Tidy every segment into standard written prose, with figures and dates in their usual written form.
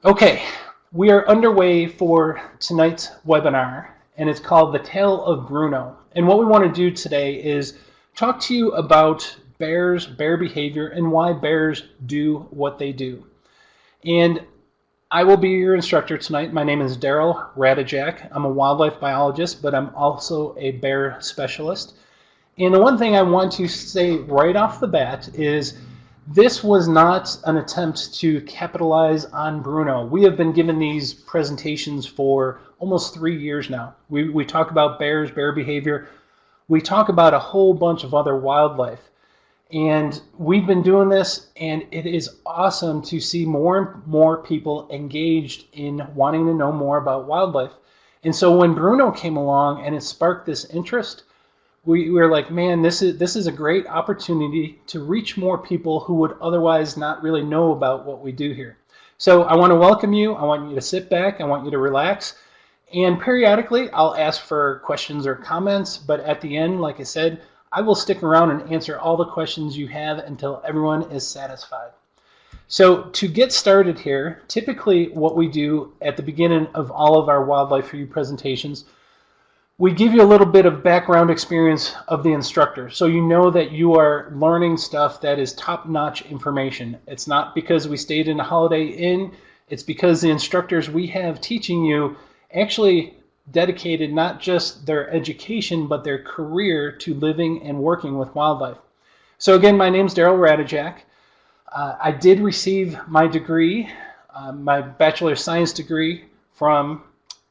Okay, we are underway for tonight's webinar, and it's called The Tale of Bruno. And what we want to do today is talk to you about bears, bear behavior, and why bears do what they do. And I will be your instructor tonight. My name is Daryl Radijak. I'm a wildlife biologist, but I'm also a bear specialist. And the one thing I want to say right off the bat is this was not an attempt to capitalize on Bruno. We have been given these presentations for almost 3 years now. We talk about bears, bear behavior. We talk about a whole bunch of other wildlife. And we've been doing this, and it is awesome to see more and more people engaged in wanting to know more about wildlife. And so when Bruno came along and it sparked this interest, we were like, man, this is a great opportunity to reach more people who would otherwise not really know about what we do here. So I want to welcome you. I want you to sit back. I want you to relax. And periodically, I'll ask for questions or comments. But at the end, like I said, I will stick around and answer all the questions you have until everyone is satisfied. So to get started here, typically what we do at the beginning of all of our Wildlife For You presentations, we give you a little bit of background experience of the instructor, so you know that you are learning stuff that is top-notch information. It's not because we stayed in a Holiday Inn, it's because the instructors we have teaching you actually dedicated not just their education, but their career to living and working with wildlife. So again, my name's Daryl Radijak. I did receive my degree, my Bachelor of Science degree from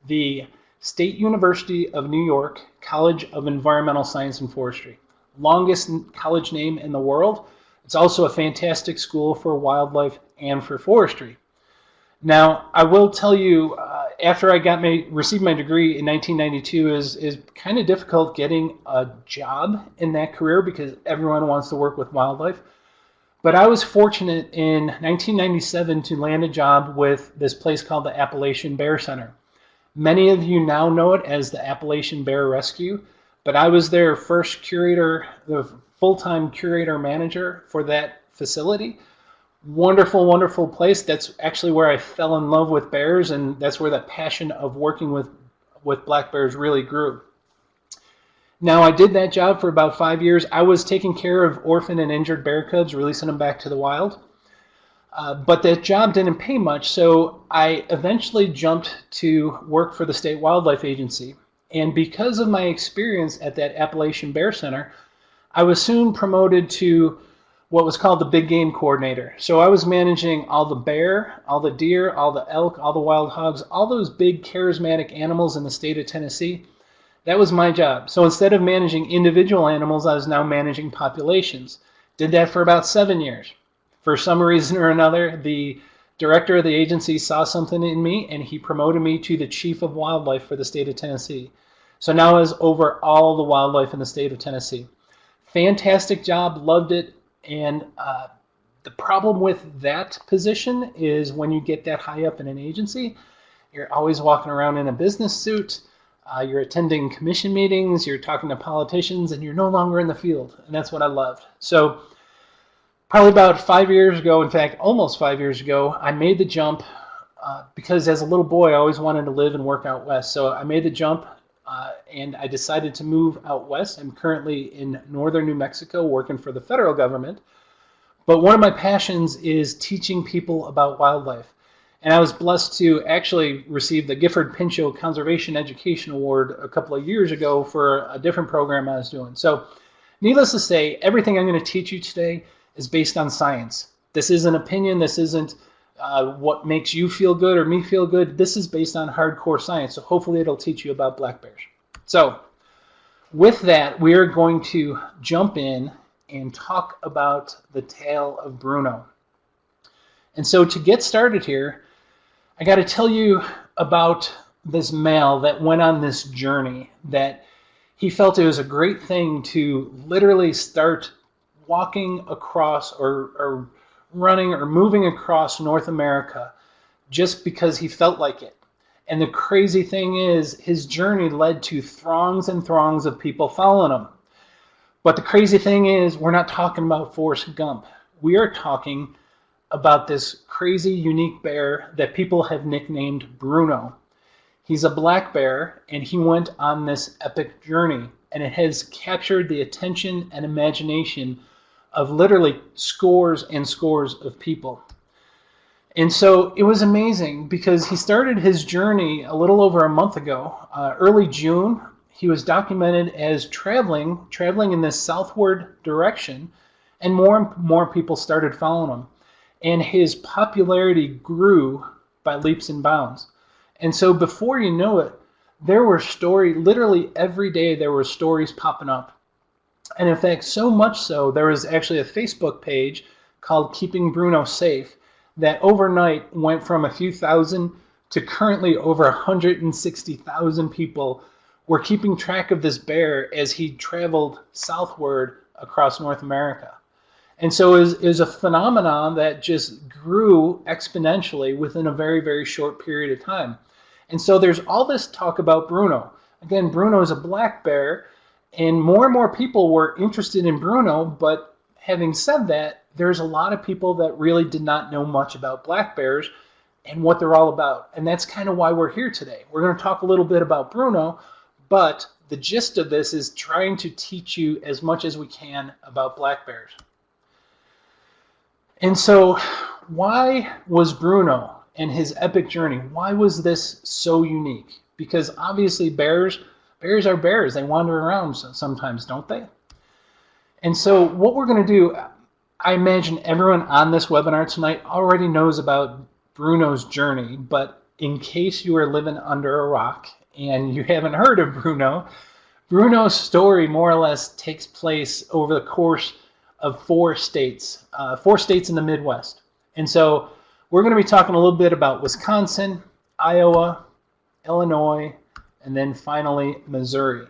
the State University of New York College of Environmental Science and Forestry. Longest college name in the world. It's also a fantastic school for wildlife and for forestry. Now, I will tell you, after I received my degree in 1992, is kind of difficult getting a job in that career because everyone wants to work with wildlife. But I was fortunate in 1997 to land a job with this place called the Appalachian Bear Center. Many of you now know it as the Appalachian Bear Rescue, but I was their first curator, the full-time curator manager for that facility. Wonderful, wonderful place. That's actually where I fell in love with bears, and that's where the passion of working with black bears really grew. Now, I did that job for about 5 years. I was taking care of orphan and injured bear cubs, releasing them back to the wild. But that job didn't pay much, so I eventually jumped to work for the State Wildlife Agency. And because of my experience at that Appalachian Bear Center, I was soon promoted to what was called the Big Game Coordinator. So I was managing all the bear, all the deer, all the elk, all the wild hogs, all those big charismatic animals in the state of Tennessee. That was my job. So instead of managing individual animals, I was now managing populations. Did that for about 7 years. For some reason or another, the director of the agency saw something in me, and he promoted me to the chief of wildlife for the state of Tennessee. So now I was over all the wildlife in the state of Tennessee. Fantastic job, loved it. And the problem with that position is when you get that high up in an agency, you're always walking around in a business suit, you're attending commission meetings, you're talking to politicians, and you're no longer in the field. And that's what I loved. So probably about 5 years ago, in fact, almost 5 years ago, I made the jump because as a little boy, I always wanted to live and work out west. So I made the jump and I decided to move out west. I'm currently in northern New Mexico working for the federal government. But one of my passions is teaching people about wildlife. And I was blessed to actually receive the Gifford Pinchot Conservation Education Award a couple of years ago for a different program I was doing. So needless to say, everything I'm going to teach you today is based on science. This isn't opinion. This isn't what makes you feel good or me feel good. This is based on hardcore science. So hopefully it'll teach you about black bears. So with that, we are going to jump in and talk about the tale of Bruno. And so to get started here, I got to tell you about this male that went on this journey, that he felt it was a great thing to literally start walking across or running or moving across North America just because he felt like it. And the crazy thing is, his journey led to throngs and throngs of people following him. But the crazy thing is, we're not talking about Forrest Gump. We are talking about this crazy, unique bear that people have nicknamed Bruno. He's a black bear, and he went on this epic journey, and it has captured the attention and imagination of literally scores and scores of people. And so it was amazing because he started his journey a little over a month ago, early June. He was documented as traveling in this southward direction, and more and more people started following him. And his popularity grew by leaps and bounds. And so before you know it, there were stories, literally every day there were stories popping up. And in fact, so much so, there was actually a Facebook page called Keeping Bruno Safe that overnight went from a few thousand to currently over 160,000 people were keeping track of this bear as he traveled southward across North America. And so it was a phenomenon that just grew exponentially within a very, very short period of time. And so there's all this talk about Bruno. Again, Bruno is a black bear, and more people were interested in Bruno, but having said that, there's a lot of people that really did not know much about black bears and what they're all about. And that's kind of why we're here today. We're going to talk a little bit about Bruno, but the gist of this is trying to teach you as much as we can about black bears. And so why was Bruno and his epic journey, why was this so unique? Because obviously bears are bears. They wander around sometimes, don't they? And so what we're going to do, I imagine everyone on this webinar tonight already knows about Bruno's journey, but in case you are living under a rock and you haven't heard of Bruno, Bruno's story more or less takes place over the course of 4 states in the Midwest. And so we're going to be talking a little bit about Wisconsin, Iowa, Illinois, and then finally Missouri.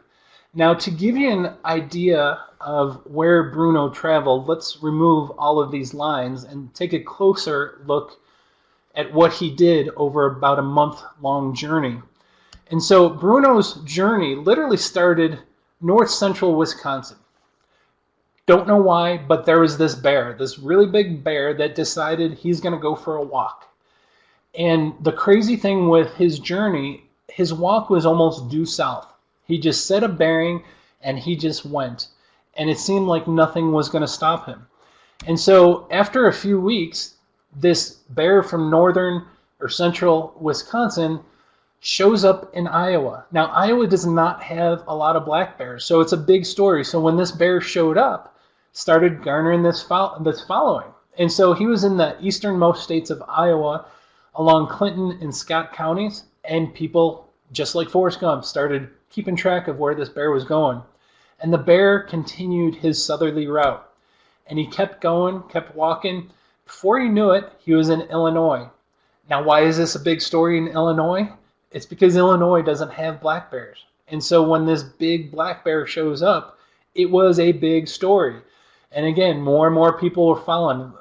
Now, to give you an idea of where Bruno traveled, let's remove all of these lines and take a closer look at what he did over about a month-long journey. And so Bruno's journey literally started north central Wisconsin. Don't know why, but there was this bear, this really big bear that decided he's going to go for a walk. And the crazy thing with his journey, his walk was almost due south. He just set a bearing and he just went. And it seemed like nothing was going to stop him. And so after a few weeks, this bear from northern or central Wisconsin shows up in Iowa. Now, Iowa does not have a lot of black bears, so it's a big story. So when this bear showed up, started garnering this following. And so he was in the easternmost states of Iowa, along Clinton and Scott counties, and people, just like Forrest Gump, started keeping track of where this bear was going. And the bear continued his southerly route. And he kept going, kept walking. Before you knew it, he was in Illinois. Now, why is this a big story in Illinois? It's because Illinois doesn't have black bears. And so when this big black bear shows up, it was a big story. And again, more and more people were following.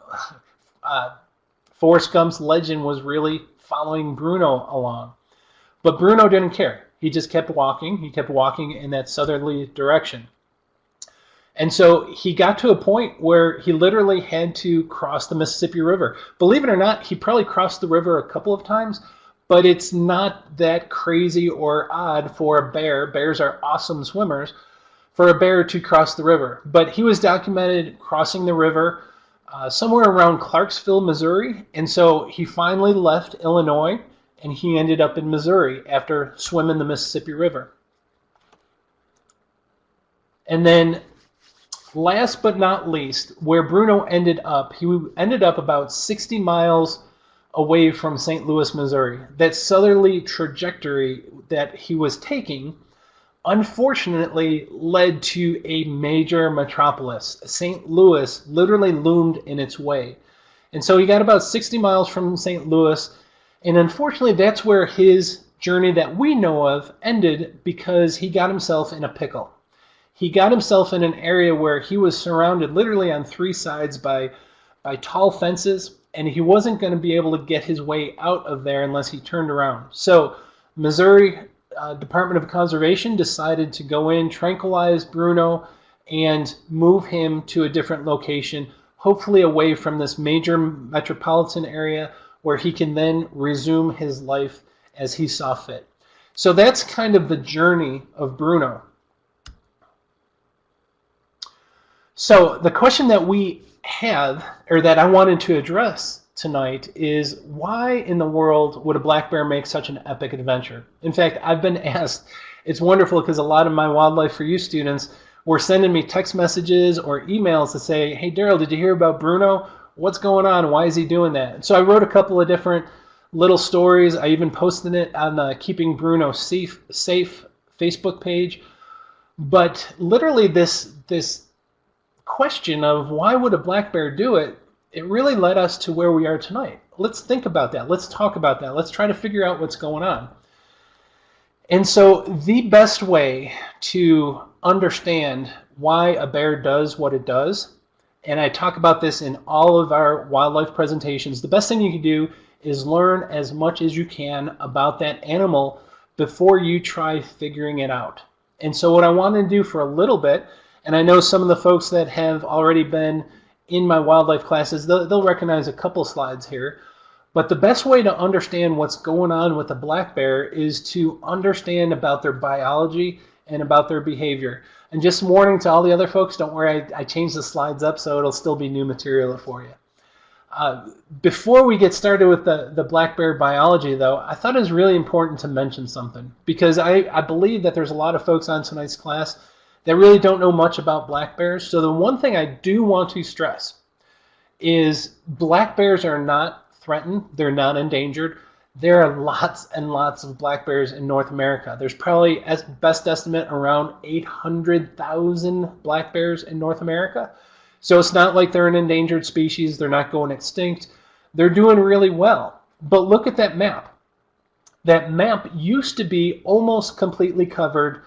Forrest Gump's legend was really following Bruno along. But Bruno didn't care. He just kept walking. He kept walking in that southerly direction. And so he got to a point where he literally had to cross the Mississippi River. Believe it or not, he probably crossed the river a couple of times, but it's not that crazy or odd for a bear. Bears are awesome swimmers. For a bear to cross the river. But he was documented crossing the river somewhere around Clarksville, Missouri. And so he finally left Illinois and he ended up in Missouri after swimming the Mississippi River. And then last but not least, where Bruno ended up, he ended up about 60 miles away from St. Louis, Missouri. That southerly trajectory that he was taking unfortunately led to a major metropolis. St. Louis literally loomed in its way. And so he got about 60 miles from St. Louis, and unfortunately that's where his journey that we know of ended because he got himself in a pickle. He got himself in an area where he was surrounded literally on 3 sides by tall fences, and he wasn't going to be able to get his way out of there unless he turned around. So Missouri Department of Conservation decided to go in, tranquilize Bruno, and move him to a different location, hopefully away from this major metropolitan area where he can then resume his life as he saw fit. So that's kind of the journey of Bruno. So the question that we have, or that I wanted to address tonight, is why in the world would a black bear make such an epic adventure? In fact, I've been asked. It's wonderful because a lot of my Wildlife for You students were sending me text messages or emails to say, hey, Daryl, did you hear about Bruno? What's going on? Why is he doing that? And so I wrote a couple of different little stories. I even posted it on the Keeping Bruno Safe Facebook page. But literally this question of why would a black bear do it, it really led us to where we are tonight. Let's think about that. Let's talk about that. Let's try to figure out what's going on. And so the best way to understand why a bear does what it does, and I talk about this in all of our wildlife presentations, the best thing you can do is learn as much as you can about that animal before you try figuring it out. And so what I want to do for a little bit, and I know some of the folks that have already been in my wildlife classes, they'll recognize a couple slides here. But the best way to understand what's going on with a black bear is to understand about their biology and about their behavior. And just warning to all the other folks, don't worry, I changed the slides up so it'll still be new material for you. Before we get started with the black bear biology, though, I thought it was really important to mention something, because I believe that there's a lot of folks on tonight's class that really don't know much about black bears. So the one thing I do want to stress is black bears are not threatened. They're not endangered. There are lots and lots of black bears in North America. There's probably, as best estimate, around 800,000 black bears in North America. So it's not like they're an endangered species. They're not going extinct. They're doing really well. But look at that map. That map used to be almost completely covered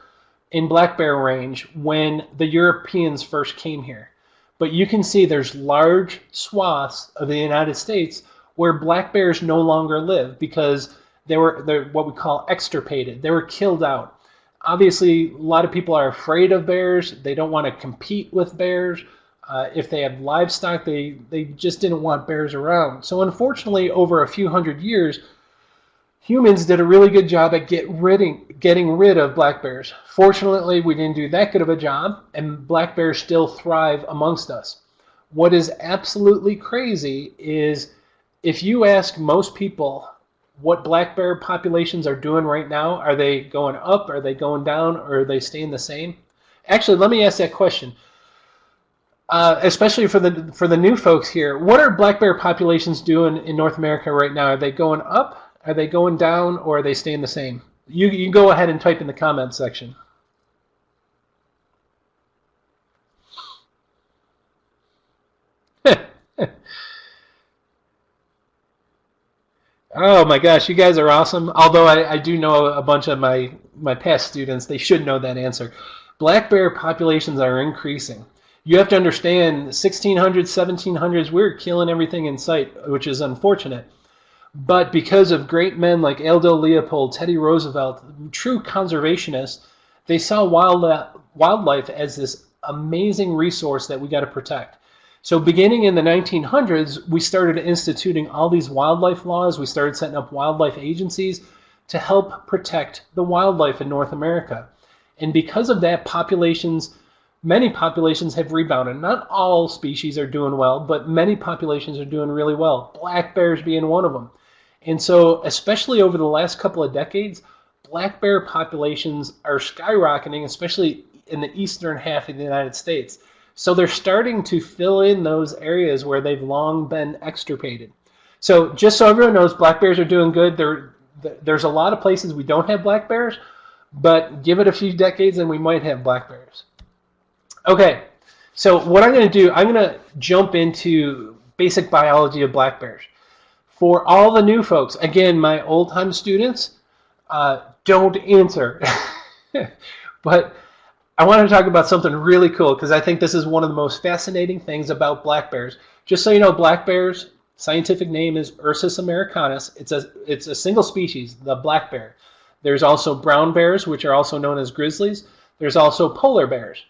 in black bear range when the Europeans first came here. But you can see there's large swaths of the United States where black bears no longer live because they're what we call extirpated. They were killed out. Obviously, a lot of people are afraid of bears. They don't want to compete with bears. If they have livestock, they just didn't want bears around. So unfortunately, over a few hundred years, humans did a really good job at getting rid of black bears. Fortunately, we didn't do that good of a job, and black bears still thrive amongst us. What is absolutely crazy is if you ask most people what black bear populations are doing right now, are they going up, are they going down, or are they staying the same? Actually, let me ask that question. Especially for the new folks here, what are black bear populations doing in North America right now? Are they going up, are they going down, or are they staying the same? You can go ahead and type in the comments section. Oh my gosh, you guys are awesome. Although I do know a bunch of my past students, they should know that answer. Black bear populations are increasing. You have to understand, 1600s, 1700s, we were killing everything in sight, which is unfortunate. But because of great men like Aldo Leopold, Teddy Roosevelt, true conservationists, they saw wildlife as this amazing resource that we got to protect. So beginning in the 1900s, we started instituting all these wildlife laws. We started setting up wildlife agencies to help protect the wildlife in North America. And because of that, many populations have rebounded. Not all species are doing well, but many populations are doing really well, black bears being one of them. And so, especially over the last couple of decades, black bear populations are skyrocketing, especially in the eastern half of the United States. So they're starting to fill in those areas where they've long been extirpated. So just so everyone knows, black bears are doing good. There's a lot of places we don't have black bears, but give it a few decades and we might have black bears. Okay, so what I'm going to do, I'm going to jump into basic biology of black bears. For all the new folks, again, my old-time students, don't answer. But I want to talk about something really cool because I think this is one of the most fascinating things about black bears. Just so you know, black bears, scientific name is Ursus americanus. It's a single species, the black bear. There's also brown bears, which are also known as grizzlies. There's also polar bears.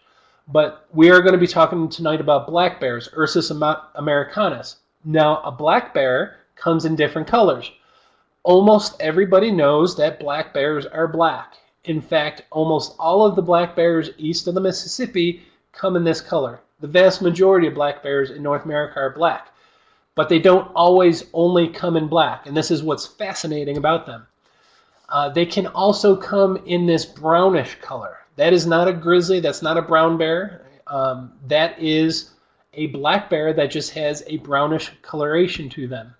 But we are going to be talking tonight about black bears, Ursus americanus. Now, a black bear comes in different colors. Almost everybody knows that black bears are black. In fact, almost all of the black bears east of the Mississippi come in this color. The vast majority of black bears in North America are black. But they don't always only come in black, and this is what's fascinating about them. They can also come in this brownish color. That is not a grizzly, that's not a brown bear. That is a black bear that just has a brownish coloration to them.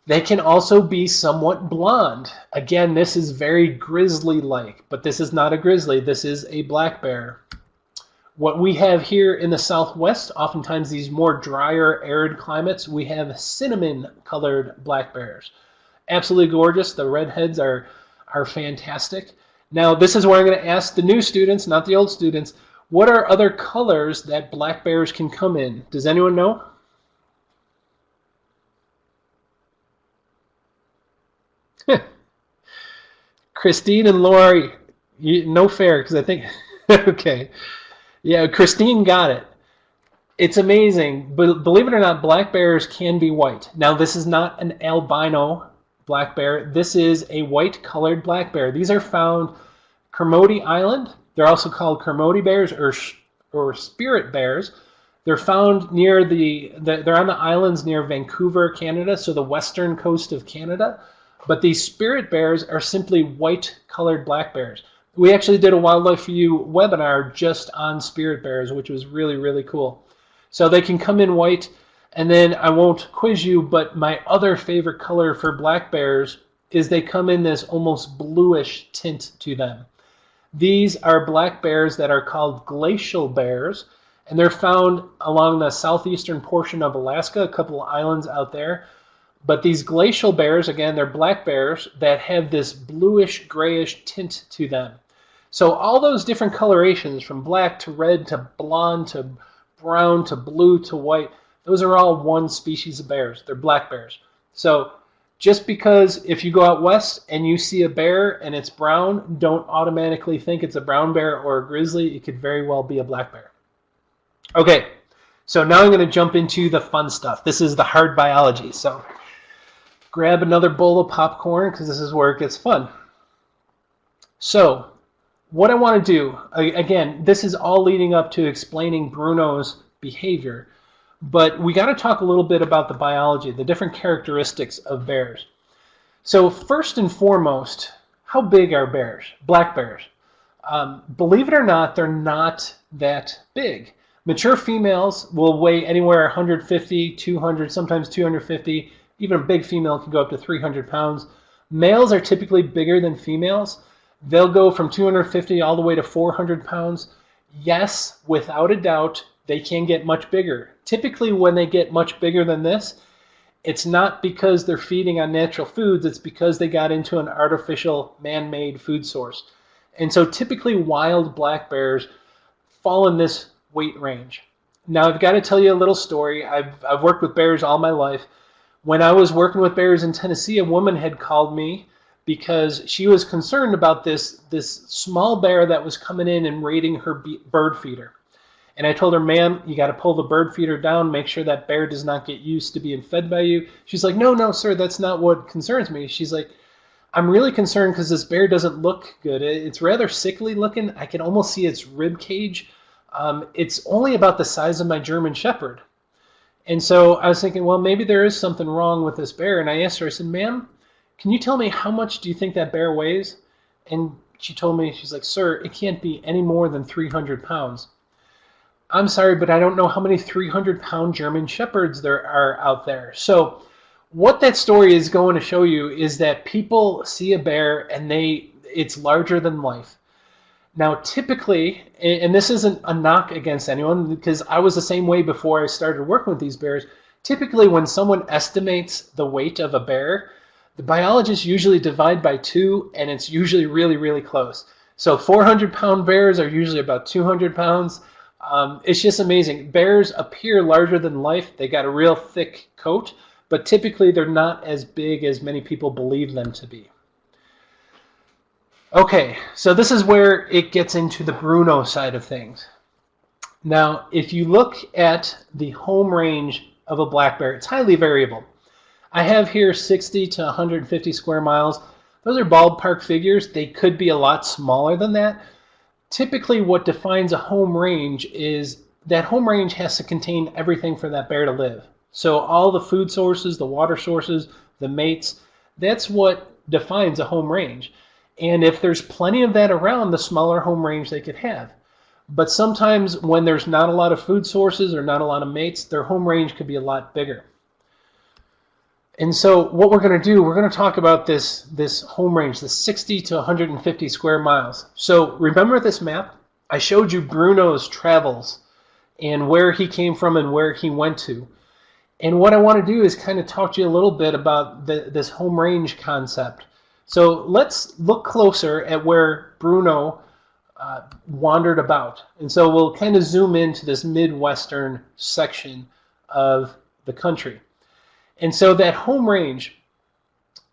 They can also be somewhat blonde. Again, this is very grizzly-like, but this is not a grizzly, this is a black bear. What we have here in the Southwest, oftentimes these more drier, arid climates, we have cinnamon-colored black bears. Absolutely gorgeous. The redheads are fantastic. Now, this is where I'm going to ask the new students, not the old students, what are other colors that black bears can come in? Does anyone know? Christine and Lori, no fair, because I think, okay. Yeah, Christine got it. It's amazing, but believe it or not, black bears can be white. Now, this is not an albino black bear. This is a white-colored black bear. These are found Kermode Island. They're also called Kermode bears or spirit bears. They're found near they're on the islands near Vancouver, Canada, so the western coast of Canada. But these spirit bears are simply white-colored black bears. We actually did a Wildlife for You webinar just on spirit bears, which was really, really cool. So they can come in white, and then I won't quiz you, but my other favorite color for black bears is they come in this almost bluish tint to them. These are black bears that are called glacial bears, and they're found along the southeastern portion of Alaska, a couple of islands out there. But these glacial bears, again, they're black bears that have this bluish, grayish tint to them. So all those different colorations, from black to red to blonde to brown to blue to white, those are all one species of bears. They're black bears. So just because if you go out west and you see a bear and it's brown, don't automatically think it's a brown bear or a grizzly. It could very well be a black bear. Okay, so now I'm going to jump into the fun stuff. This is the hard biology. So grab another bowl of popcorn because this is where it gets fun. So what I want to do, again, this is all leading up to explaining Bruno's behavior, but we got to talk a little bit about the biology, the different characteristics of bears. So first and foremost, how big are bears, black bears? Believe it or not, they're not that big. Mature females will weigh anywhere 150, 200, sometimes 250. Even a big female can go up to 300 pounds. Males are typically bigger than females. They'll go from 250 all the way to 400 pounds. Yes, without a doubt, they can get much bigger. Typically, when they get much bigger than this, it's not because they're feeding on natural foods, it's because they got into an artificial man-made food source. And so typically wild black bears fall in this weight range. Now, I've got to tell you a little story. I've worked with bears all my life. When I was working with bears in Tennessee, a woman had called me because she was concerned about this small bear that was coming in and raiding her bird feeder. And I told her, ma'am, you got to pull the bird feeder down, make sure that bear does not get used to being fed by you. She's like, no, sir, that's not what concerns me. She's like, I'm really concerned because this bear doesn't look good. It's rather sickly looking. I can almost see its rib cage. It's only about the size of my German Shepherd. And so I was thinking, well, maybe there is something wrong with this bear. And I asked her, I said, ma'am, can you tell me how much do you think that bear weighs? And she told me, she's like, sir, it can't be any more than 300 pounds. I'm sorry, but I don't know how many 300-pound German Shepherds there are out there. So what that story is going to show you is that people see a bear and it's larger than life. Now, typically, and this isn't a knock against anyone because I was the same way before I started working with these bears. Typically, when someone estimates the weight of a bear, the biologists usually divide by 2, and it's usually really, really close. So 400-pound bears are usually about 200 pounds. It's just amazing. Bears appear larger than life. They got a real thick coat, but typically they're not as big as many people believe them to be. Okay, so this is where it gets into the Bruno side of things. Now, if you look at the home range of a black bear, it's highly variable. I have here 60 to 150 square miles. Those are ballpark figures. They could be a lot smaller than that. Typically, what defines a home range is that home range has to contain everything for that bear to live. So all the food sources, the water sources, the mates, that's what defines a home range. And if there's plenty of that around, the smaller home range they could have. But sometimes when there's not a lot of food sources or not a lot of mates, their home range could be a lot bigger. And so what we're going to do, we're going to talk about this home range, the 60 to 150 square miles. So remember this map? I showed you Bruno's travels and where he came from and where he went to. And what I want to do is kind of talk to you a little bit about this home range concept. So let's look closer at where Bruno wandered about. And so we'll kind of zoom into this Midwestern section of the country. And so that home range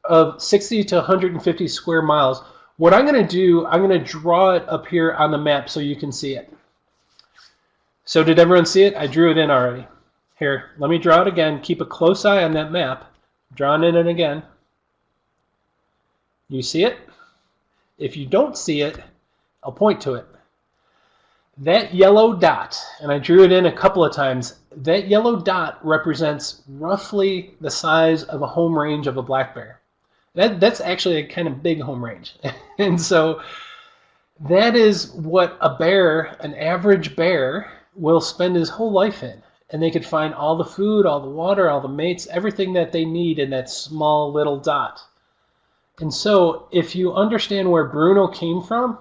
of 60 to 150 square miles, what I'm going to do, I'm going to draw it up here on the map so you can see it. So did everyone see it? I drew it in already. Here, let me draw it again. Keep a close eye on that map. Drawing it in again. You see it? If you don't see it, I'll point to it. That yellow dot, and I drew it in a couple of times, that yellow dot represents roughly the size of a home range of a black bear. That's actually a kind of big home range. And so that is what a bear, an average bear, will spend his whole life in. And they could find all the food, all the water, all the mates, everything that they need in that small little dot. And so if you understand where Bruno came from,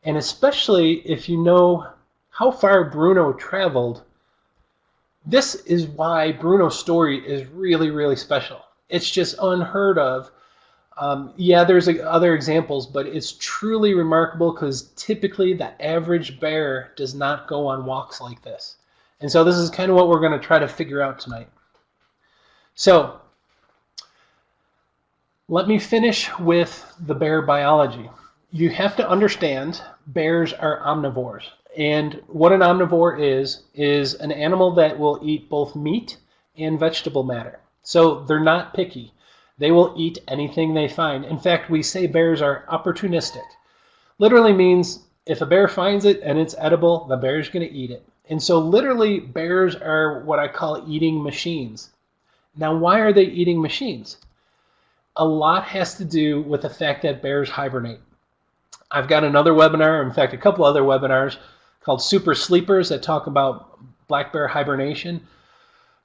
and especially if you know how far Bruno traveled, this is why Bruno's story is really, really special. It's just unheard of. Yeah, there's other examples, but it's truly remarkable because typically the average bear does not go on walks like this. And so this is kind of what we're going to try to figure out tonight. So let me finish with the bear biology. You have to understand bears are omnivores. And what an omnivore is an animal that will eat both meat and vegetable matter. So they're not picky. They will eat anything they find. In fact, we say bears are opportunistic. Literally means if a bear finds it and it's edible, the bear's going to eat it. And so literally bears are what I call eating machines. Now, why are they eating machines? A lot has to do with the fact that bears hibernate. I've got another webinar, in fact, a couple other webinars called Super Sleepers that talk about black bear hibernation.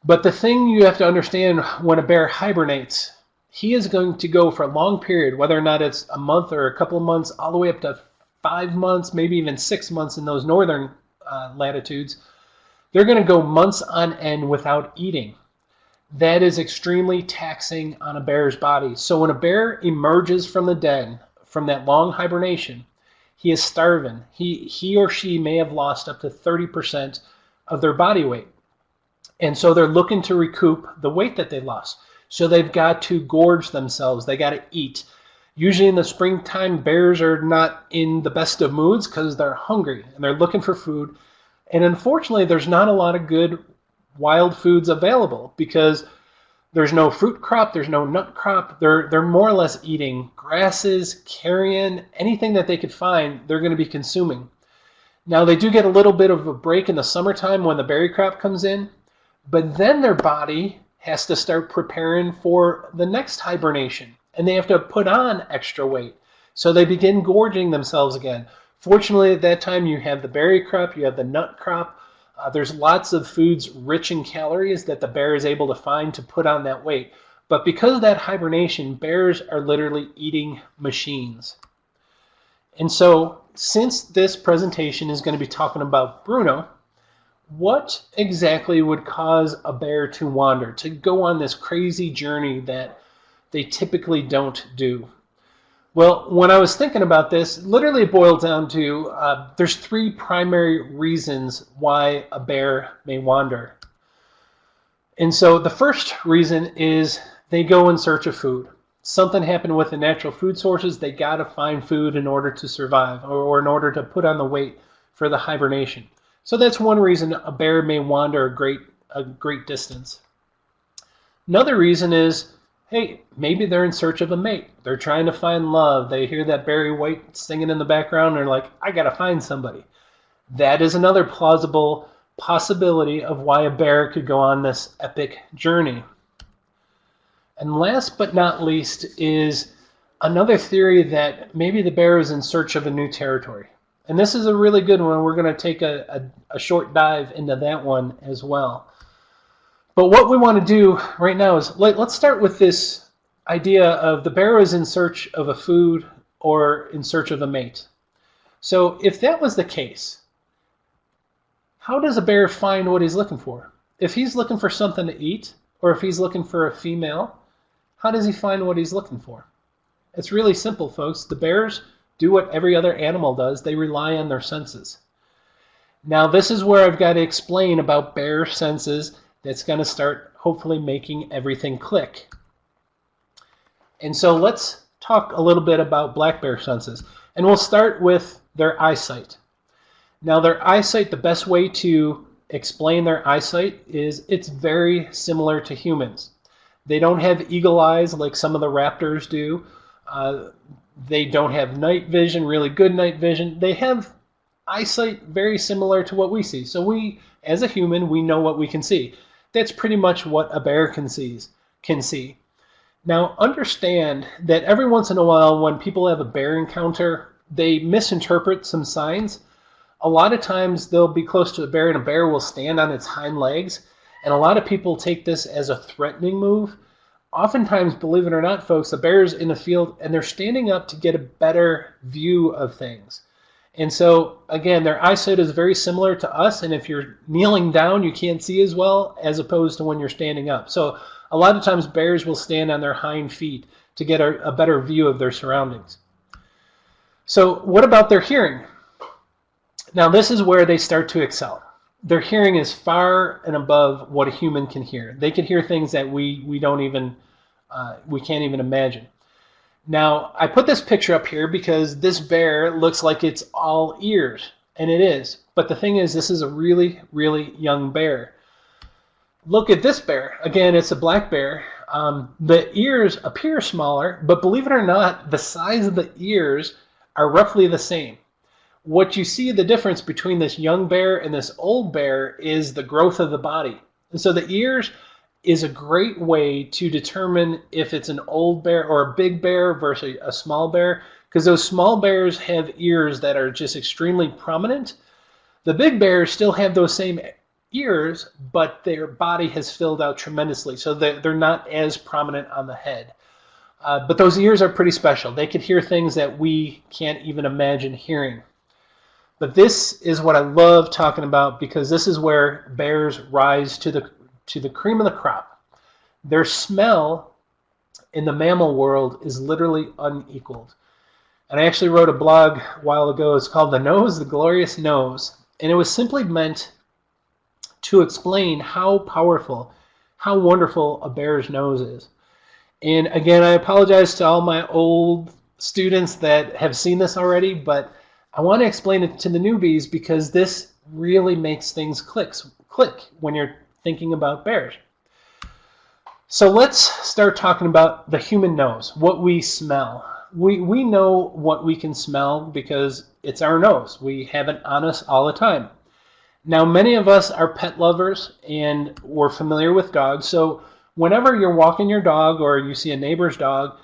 But the thing you have to understand when a bear hibernates, he is going to go for a long period, whether or not it's a month or a couple of months, all the way up to 5 months, maybe even 6 months in those northern latitudes. They're going to go months on end without eating. That is extremely taxing on a bear's body. So when a bear emerges from the den, from that long hibernation, he is starving. He or she may have lost up to 30% of their body weight. And so they're looking to recoup the weight that they lost. So they've got to gorge themselves. They got to eat. Usually in the springtime, bears are not in the best of moods because they're hungry and they're looking for food. And unfortunately, there's not a lot of good wild foods available because there's no fruit crop, there's no nut crop. They're more or less eating grasses, carrion, anything that they could find, they're going to be consuming. Now, they do get a little bit of a break in the summertime when the berry crop comes in, but then their body has to start preparing for the next hibernation, and they have to put on extra weight. So they begin gorging themselves again. Fortunately, at that time, you have the berry crop, you have the nut crop. There's lots of foods rich in calories that the bear is able to find to put on that weight. But because of that hibernation, bears are literally eating machines. And so, since this presentation is going to be talking about Bruno, what exactly would cause a bear to wander, to go on this crazy journey that they typically don't do? Well, when I was thinking about this, literally it boiled down to there's 3 primary reasons why a bear may wander. And so the first reason is they go in search of food. Something happened with the natural food sources. They got to find food in order to survive or in order to put on the weight for the hibernation. So that's one reason a bear may wander a great distance. Another reason is, hey, maybe they're in search of a mate. They're trying to find love. They hear that Barry White singing in the background, and they're like, I gotta find somebody. That is another plausible possibility of why a bear could go on this epic journey. And last but not least is another theory that maybe the bear is in search of a new territory. And this is a really good one. We're going to take a short dive into that one as well. But what we want to do right now is let's start with this idea of the bear is in search of a food or in search of a mate. So if that was the case, how does a bear find what he's looking for? If he's looking for something to eat, or if he's looking for a female, how does he find what he's looking for? It's really simple, folks. The bears do what every other animal does. They rely on their senses. Now, this is where I've got to explain about bear senses that's going to start hopefully making everything click. And so let's talk a little bit about black bear senses. And we'll start with their eyesight. Now, their eyesight, the best way to explain their eyesight is it's very similar to humans. They don't have eagle eyes like some of the raptors do. They don't have night vision, really good night vision. They have eyesight very similar to what we see. So we, as a human, we know what we can see. That's pretty much what a bear can see. Now, understand that every once in a while when people have a bear encounter, they misinterpret some signs. A lot of times they'll be close to a bear and a bear will stand on its hind legs. And a lot of people take this as a threatening move. Oftentimes, believe it or not, folks, the bear's in the field and they're standing up to get a better view of things. And so, again, their eyesight is very similar to us. And if you're kneeling down, you can't see as well as opposed to when you're standing up. So a lot of times bears will stand on their hind feet to get a better view of their surroundings. So what about their hearing? Now, this is where they start to excel. Their hearing is far and above what a human can hear. They can hear things that we can't even imagine. Now, I put this picture up here because this bear looks like it's all ears, and it is. But the thing is, this is a really, really young bear. Look at this bear. Again, it's a black bear. The ears appear smaller, but believe it or not, the size of the ears are roughly the same. What you see the difference between this young bear and this old bear is the growth of the body. And so the ears is a great way to determine if it's an old bear or a big bear versus a small bear, because those small bears have ears that are just extremely prominent. The big bears still have those same ears, but their body has filled out tremendously, so they're not as prominent on the head. But those ears are pretty special. They can hear things that we can't even imagine hearing. But this is what I love talking about, because this is where bears rise to the cream of the crop. Their smell in the mammal world is literally unequaled. And I actually wrote a blog a while ago. It's called The Nose, the Glorious Nose. And it was simply meant to explain how powerful, how wonderful a bear's nose is. And again, I apologize to all my old students that have seen this already, but I want to explain it to the newbies because this really makes things click when you're thinking about bears. So let's start talking about the human nose, what we smell. We know what we can smell because it's our nose. We have it on us all the time. Now, many of us are pet lovers and we're familiar with dogs. So whenever you're walking your dog or you see a neighbor's dog,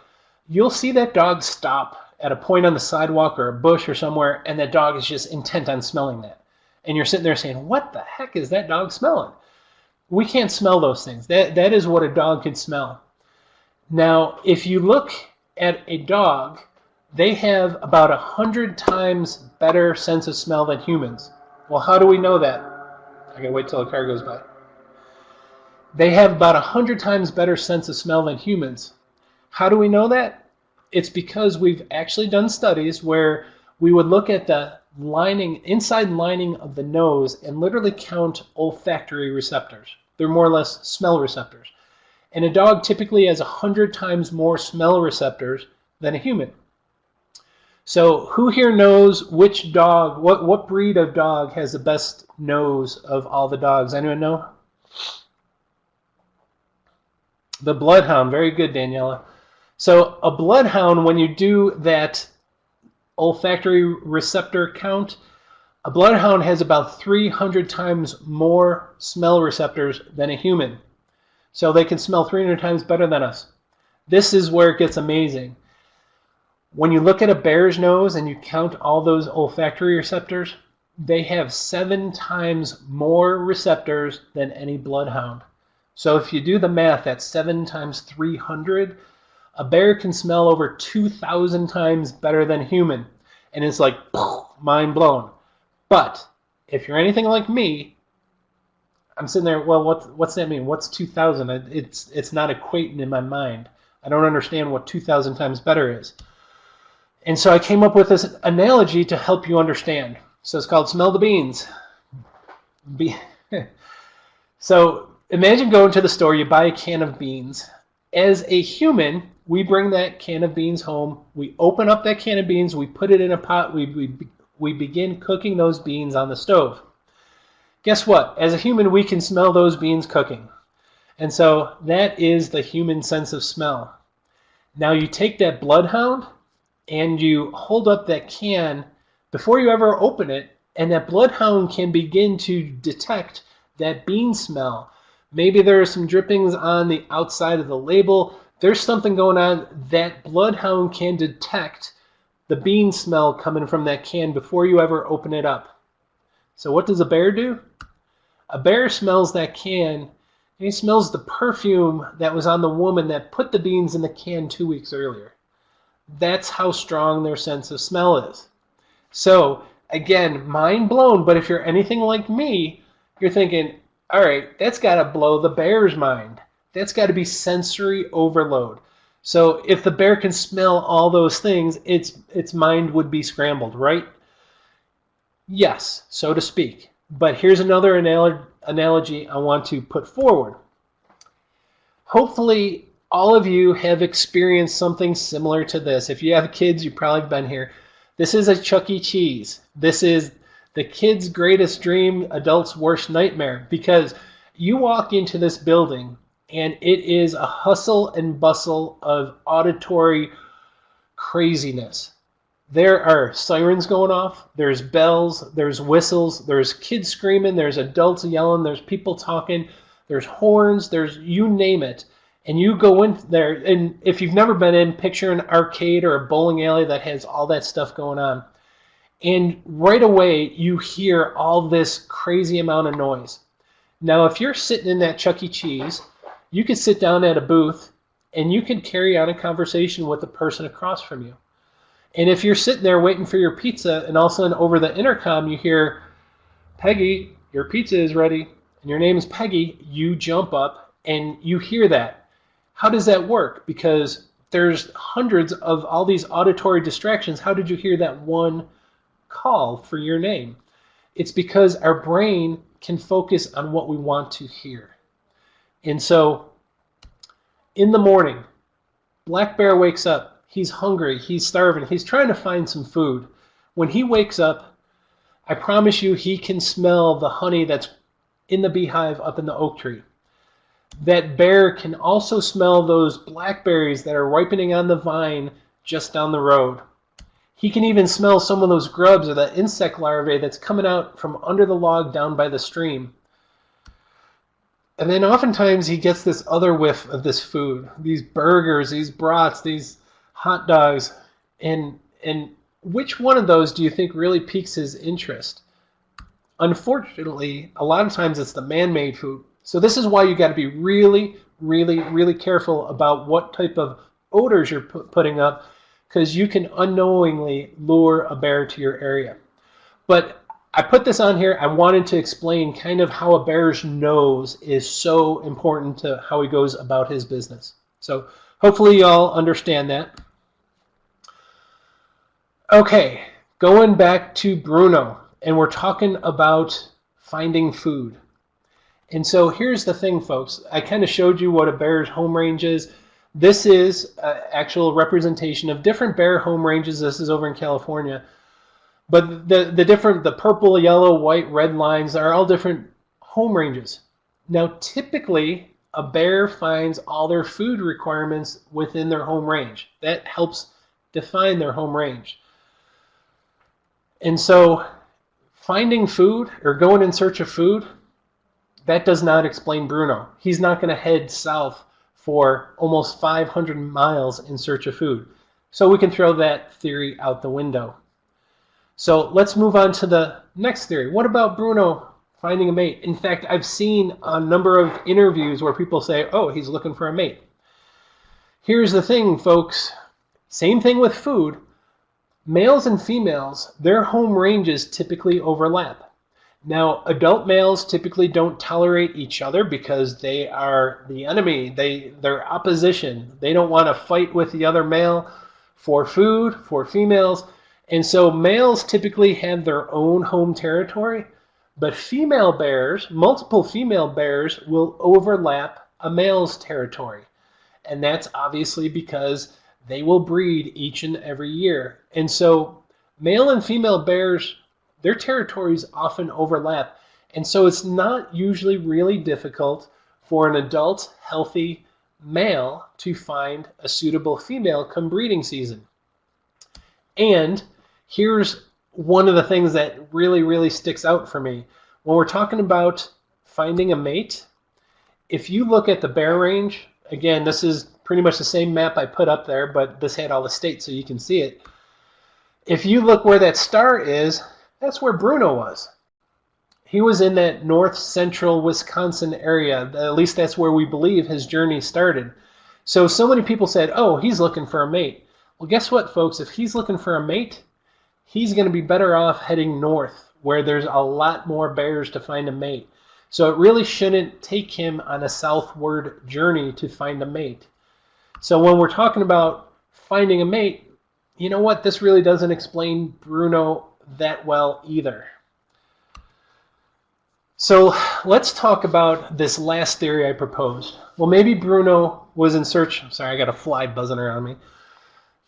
you'll see that dog stop at a point on the sidewalk or a bush or somewhere, and that dog is just intent on smelling that. And you're sitting there saying, what the heck is that dog smelling? We can't smell those things. That is what a dog can smell. Now, if you look at a dog, they have about 100 times better sense of smell than humans. Well, how do we know that? I gotta wait till a car goes by. They have about 100 times better sense of smell than humans. How do we know that? It's because we've actually done studies where we would look at the inside lining of the nose and literally count olfactory receptors. They're more or less smell receptors. And a dog typically has 100 times more smell receptors than a human. So who here knows which dog, what breed of dog has the best nose of all the dogs? Anyone know? The bloodhound. Very good, Daniela. So a bloodhound, when you do that olfactory receptor count, a bloodhound has about 300 times more smell receptors than a human. So they can smell 300 times better than us. This is where it gets amazing. When you look at a bear's nose and you count all those olfactory receptors, they have 7 times more receptors than any bloodhound. So if you do the math, that's 7 times 300. A bear can smell over 2,000 times better than a human. And it's like, mind blown. But if you're anything like me, I'm sitting there, well, what's that mean? What's 2,000? It's not equating in my mind. I don't understand what 2,000 times better is. And so I came up with this analogy to help you understand. So it's called smell the beans. So imagine going to the store, you buy a can of beans. As a human, we bring that can of beans home, we open up that can of beans, we put it in a pot, we begin cooking those beans on the stove. Guess what? As a human, we can smell those beans cooking. And so that is the human sense of smell. Now you take that bloodhound and you hold up that can before you ever open it, and that bloodhound can begin to detect that bean smell. Maybe there are some drippings on the outside of the label. There's something going on. That bloodhound can detect the bean smell coming from that can before you ever open it up. So what does a bear do? A bear smells that can, and he smells the perfume that was on the woman that put the beans in the can 2 weeks earlier. That's how strong their sense of smell is. So, again, mind blown, but if you're anything like me, you're thinking, all right, that's got to blow the bear's mind. That's got to be sensory overload. So if the bear can smell all those things, its mind would be scrambled, right? Yes, so to speak. But here's another analogy I want to put forward. Hopefully, all of you have experienced something similar to this. If you have kids, you've probably been here. This is a Chuck E. Cheese. This is the kid's greatest dream, adult's worst nightmare, because you walk into this building and it is a hustle and bustle of auditory craziness. There are sirens going off, there's bells, there's whistles, there's kids screaming, there's adults yelling, there's people talking, there's horns, there's you name it. And you go in there, and if you've never been in, picture an arcade or a bowling alley that has all that stuff going on. And right away, you hear all this crazy amount of noise. Now, if you're sitting in that Chuck E. Cheese, you can sit down at a booth, and you can carry on a conversation with the person across from you. And if you're sitting there waiting for your pizza, and all of a sudden over the intercom you hear, Peggy, your pizza is ready, and your name is Peggy, you jump up, and you hear that. How does that work? Because there's hundreds of all these auditory distractions. How did you hear that one call for your name? It's because our brain can focus on what we want to hear. And so in the morning, Black Bear wakes up. He's hungry. He's starving. He's trying to find some food. When he wakes up, I promise you he can smell the honey that's in the beehive up in the oak tree. That bear can also smell those blackberries that are ripening on the vine just down the road. He can even smell some of those grubs or the insect larvae that's coming out from under the log down by the stream. And then oftentimes he gets this other whiff of this food, these burgers, these brats, these hot dogs. And which one of those do you think really piques his interest? Unfortunately, a lot of times it's the man-made food. So this is why you got to be really, really, really careful about what type of odors you're putting up, because you can unknowingly lure a bear to your area. But I put this on here. I wanted to explain kind of how a bear's nose is so important to how he goes about his business. So hopefully y'all understand that. Okay, going back to Bruno, and we're talking about finding food. And so here's the thing, folks. I kind of showed you what a bear's home range is, This is an actual representation of different bear home ranges. This is over in California. But the purple, yellow, white, red lines are all different home ranges. Now, typically, a bear finds all their food requirements within their home range. That helps define their home range. And so finding food or going in search of food, that does not explain Bruno. He's not going to head south for almost 500 miles in search of food. So we can throw that theory out the window. So let's move on to the next theory. What about Bruno finding a mate? In fact, I've seen a number of interviews where people say, oh, he's looking for a mate. Here's the thing, folks. Same thing with food. Males and females, their home ranges typically overlap. Now, adult males typically don't tolerate each other because they are the enemy. They're opposition. They don't want to fight with the other male for food, for females. And so males typically have their own home territory, but female bears, multiple female bears, will overlap a male's territory. And that's obviously because they will breed each and every year. And so male and female bears, their territories often overlap. And so it's not usually really difficult for an adult, healthy male to find a suitable female come breeding season. And here's one of the things that really sticks out for me. When we're talking about finding a mate, if you look at the bear range, again, this is pretty much the same map I put up there, but this had all the states so you can see it. If you look where that star is, that's where Bruno was. He was in that north central Wisconsin area. At least that's where we believe his journey started. So many people said, oh, he's looking for a mate. Well, guess what, folks? If he's looking for a mate, he's going to be better off heading north, where there's a lot more bears to find a mate. So it really shouldn't take him on a southward journey to find a mate. So when we're talking about finding a mate, you know what? This really doesn't explain Bruno that well either. So let's talk about this last theory I proposed. Well, maybe Bruno was in search, sorry, I got a fly buzzing around me.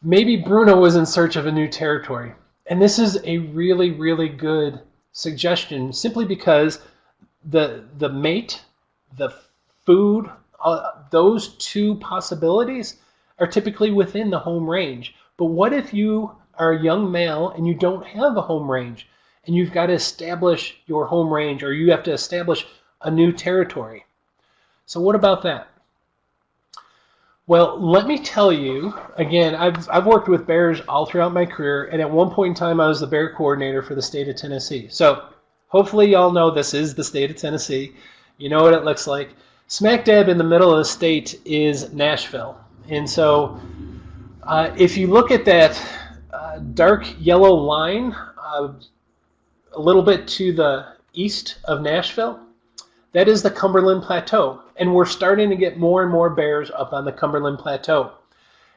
Maybe Bruno was in search of a new territory. And this is a really good suggestion, simply because the mate, the food, those two possibilities are typically within the home range. But what if you are a young male and you don't have a home range and you've got to establish your home range, or you have to establish a new territory? So what about that? Well, let me tell you, again, I've worked with bears all throughout my career, and at one point in time I was the bear coordinator for the state of Tennessee. So hopefully y'all know this is the state of Tennessee. You know what it looks like. Smack dab in the middle of the state is Nashville. And so if you look at that dark yellow line a little bit to the east of Nashville, that is the Cumberland Plateau. And we're starting to get more and more bears up on the Cumberland Plateau.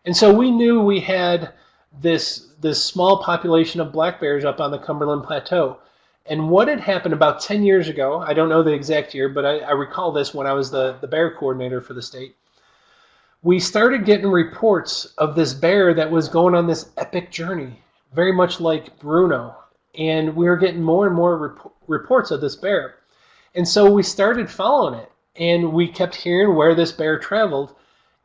And so we knew we had this small population of black bears up on the Cumberland Plateau. And what had happened about 10 years ago, I don't know the exact year, but I recall this when I was the bear coordinator for the state. We started getting reports of this bear that was going on this epic journey, very much like Bruno. And we were getting more and more reports of this bear. And so we started following it, and we kept hearing where this bear traveled.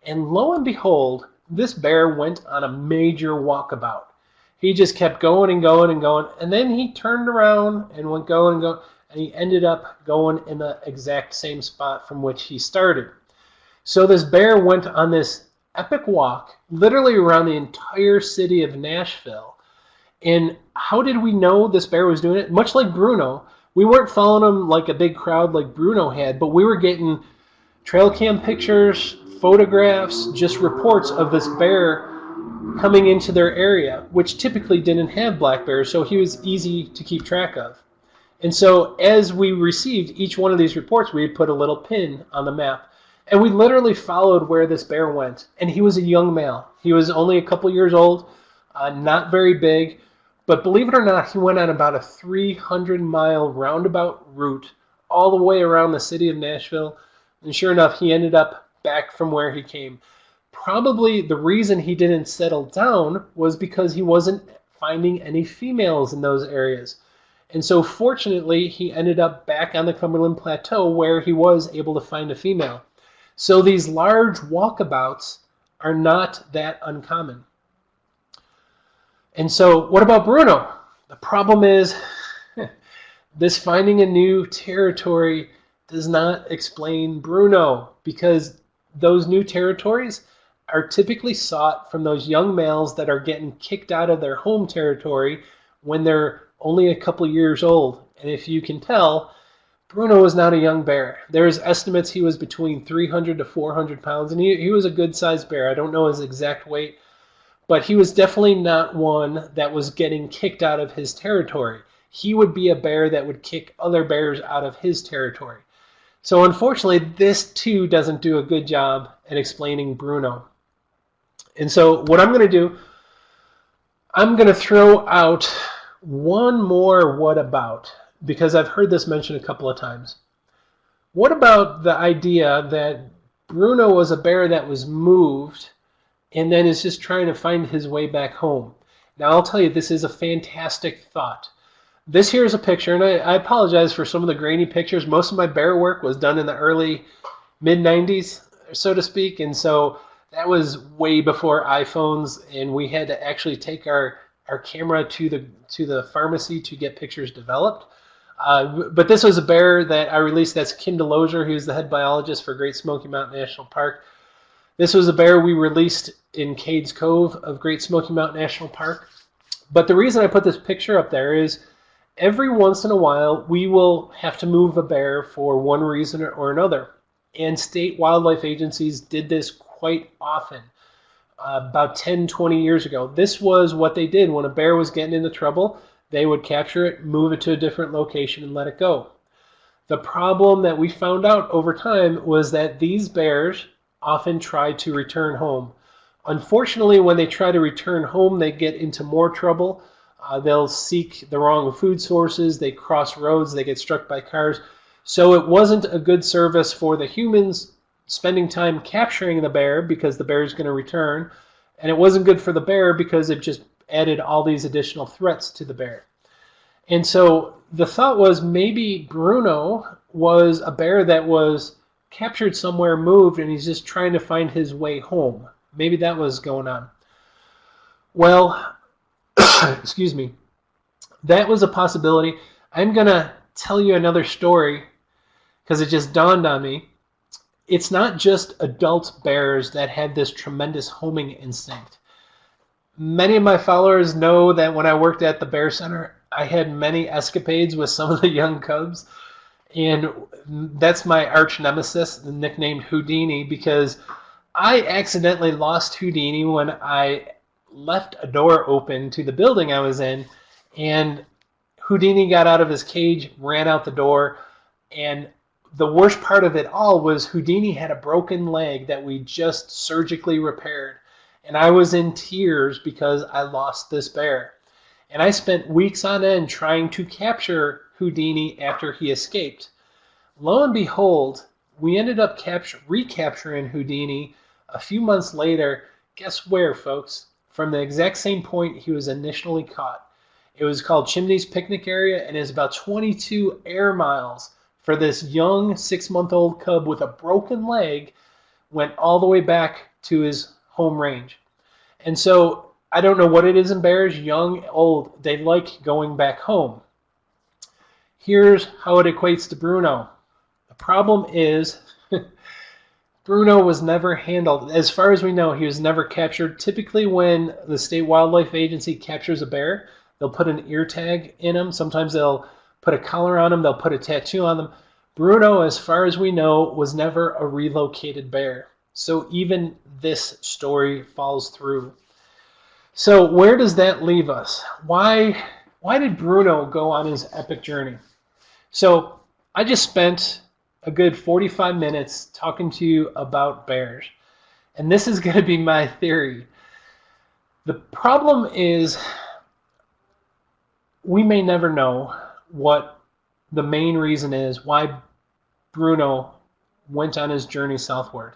And lo and behold, this bear went on a major walkabout. He just kept going and going and going, and then he turned around and went going and going, and he ended up going in the exact same spot from which he started. So this bear went on this epic walk, literally around the entire city of Nashville. And how did we know this bear was doing it? Much like Bruno, we weren't following him like a big crowd like Bruno had, but we were getting trail cam pictures, photographs, just reports of this bear coming into their area, which typically didn't have black bears, so he was easy to keep track of. And so as we received each one of these reports, we put a little pin on the map. And we literally followed where this bear went. And he was a young male. He was only a couple years old, not very big. But believe it or not, he went on about a 300-mile roundabout route all the way around the city of Nashville. And sure enough, he ended up back from where he came. Probably the reason he didn't settle down was because he wasn't finding any females in those areas. And so fortunately, he ended up back on the Cumberland Plateau where he was able to find a female. So these large walkabouts are not that uncommon. And so what about Bruno? The problem is this finding a new territory does not explain Bruno, because those new territories are typically sought from those young males that are getting kicked out of their home territory when they're only a couple years old. And if you can tell, Bruno was not a young bear. There's estimates he was between 300 to 400 pounds, and he was a good-sized bear. I don't know his exact weight, but he was definitely not one that was getting kicked out of his territory. He would be a bear that would kick other bears out of his territory. So unfortunately, this too doesn't do a good job at explaining Bruno. And so what I'm going to do, I'm going to throw out one more what about, because I've heard this mentioned a couple of times. What about the idea that Bruno was a bear that was moved and then is just trying to find his way back home? Now, I'll tell you, this is a fantastic thought. This here is a picture, and I apologize for some of the grainy pictures. Most of my bear work was done in the early, mid-90s, so to speak, and so that was way before iPhones, and we had to actually take our camera to the pharmacy to get pictures developed. But this was a bear that I released. That's Kim DeLozier, who's the head biologist for Great Smoky Mountain National Park. This was a bear we released in Cades Cove of Great Smoky Mountain National Park. But the reason I put this picture up there is every once in a while we will have to move a bear for one reason or another. And state wildlife agencies did this quite often. About 10, 20 years ago. This was what they did when a bear was getting into trouble. They would capture it, move it to a different location, and let it go. The problem that we found out over time was that these bears often try to return home. Unfortunately, when they try to return home, they get into more trouble. They'll seek the wrong food sources, they cross roads, they get struck by cars. So it wasn't a good service for the humans spending time capturing the bear because the bear is going to return, and it wasn't good for the bear because it just added all these additional threats to the bear. And so the thought was maybe Bruno was a bear that was captured somewhere, moved, and he's just trying to find his way home. Maybe that was going on. Well, excuse me, that was a possibility. I'm going to tell you another story because it just dawned on me. It's not just adult bears that have this tremendous homing instinct. Many of my followers know that when I worked at the Bear Center, I had many escapades with some of the young cubs. And that's my arch nemesis, nicknamed Houdini, because I accidentally lost Houdini when I left a door open to the building I was in. And Houdini got out of his cage, ran out the door, and the worst part of it all was Houdini had a broken leg that we just surgically repaired. And I was in tears because I lost this bear. And I spent weeks on end trying to capture Houdini after he escaped. Lo and behold, we ended up recapturing Houdini a few months later. Guess where, folks? From the exact same point he was initially caught. It was called Chimney's Picnic Area, and is about 22 air miles for this young 6-month-old cub with a broken leg, went all the way back to his home range. And so I don't know what it is in bears, young, old, they like going back home. Here's how it equates to Bruno. The problem is Bruno was never handled. As far as we know, he was never captured. Typically when the State Wildlife Agency captures a bear, they'll put an ear tag in him. Sometimes they'll put a collar on them, they'll put a tattoo on them. Bruno, as far as we know, was never a relocated bear. So even this story falls through. So where does that leave us? Why did Bruno go on his epic journey? So I just spent a good 45 minutes talking to you about bears. And this is going to be my theory. The problem is we may never know what the main reason is why Bruno went on his journey southward.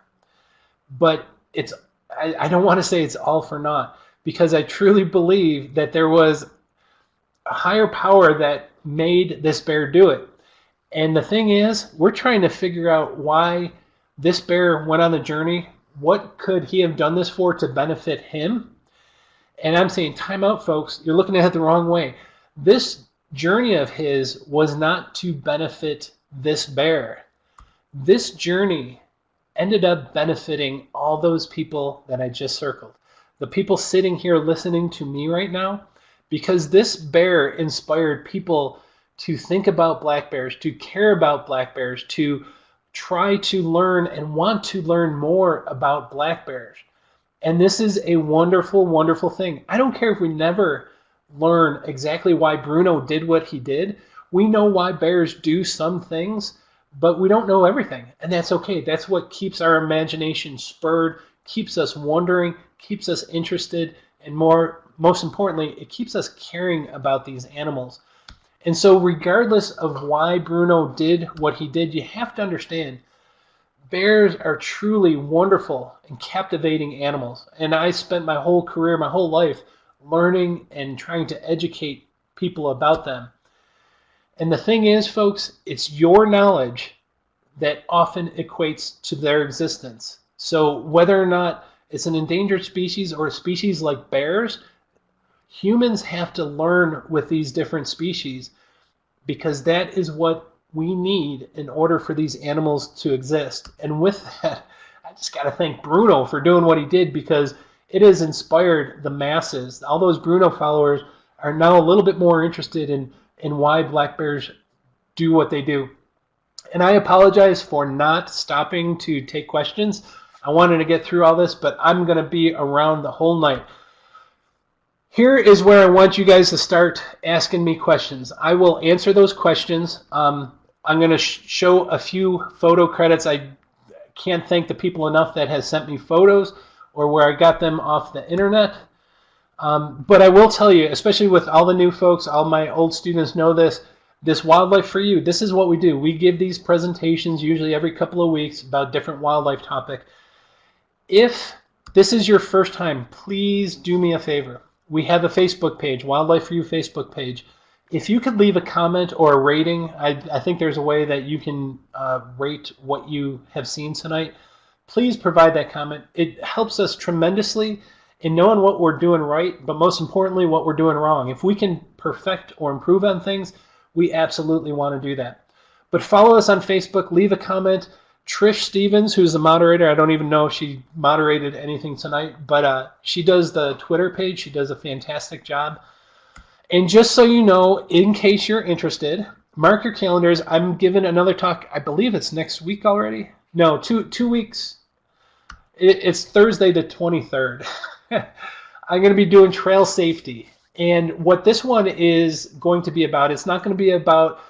But it's I don't want to say it's all for naught, because I truly believe that there was a higher power that made this bear do it. And the thing is, we're trying to figure out why this bear went on the journey. What could he have done this for to benefit him? And I'm saying, time out, folks. You're looking at it the wrong way. This journey of his was not to benefit this bear. This journey ended up benefiting all those people that I just circled. The people sitting here listening to me right now, because this bear inspired people to think about black bears, to care about black bears, to try to learn and want to learn more about black bears. And this is a wonderful, wonderful thing. I don't care if we never learn exactly why Bruno did what he did. We know why bears do some things, but we don't know everything. And that's okay. That's what keeps our imagination spurred, keeps us wondering, keeps us interested, and most importantly, it keeps us caring about these animals. And so regardless of why Bruno did what he did, you have to understand bears are truly wonderful and captivating animals. And I spent my whole career, my whole life, learning and trying to educate people about them. And the thing is, folks, it's your knowledge that often equates to their existence. So whether or not it's an endangered species or a species like bears, humans have to learn with these different species, because that is what we need in order for these animals to exist. And with that, I just got to thank Bruno for doing what he did, because it has inspired the masses. All those Bruno followers are now a little bit more interested in why black bears do what they do. And I apologize for not stopping to take questions. I wanted to get through all this, but I'm going to be around the whole night. Here is where I want you guys to start asking me questions. I will answer those questions. I'm going to show a few photo credits. I can't thank the people enough that has sent me photos or where I got them off the internet. But I will tell you, especially with all the new folks, all my old students know this Wildlife for You, this is what we do. We give these presentations usually every couple of weeks about different wildlife topic. If this is your first time, please do me a favor. We have a Facebook page, Wildlife for You Facebook page. If you could leave a comment or a rating, I think there's a way that you can rate what you have seen tonight. Please provide that comment. It helps us tremendously in knowing what we're doing right, but most importantly, what we're doing wrong. If we can perfect or improve on things, we absolutely want to do that. But follow us on Facebook, leave a comment. Trish Stevens, who's the moderator, I don't even know if she moderated anything tonight, but she does the Twitter page. She does a fantastic job. And just so you know, in case you're interested, mark your calendars. I'm giving another talk, I believe it's next week already. No, two weeks. It's Thursday the 23rd. I'm going to be doing trail safety. And what this one is going to be about, it's not going to be about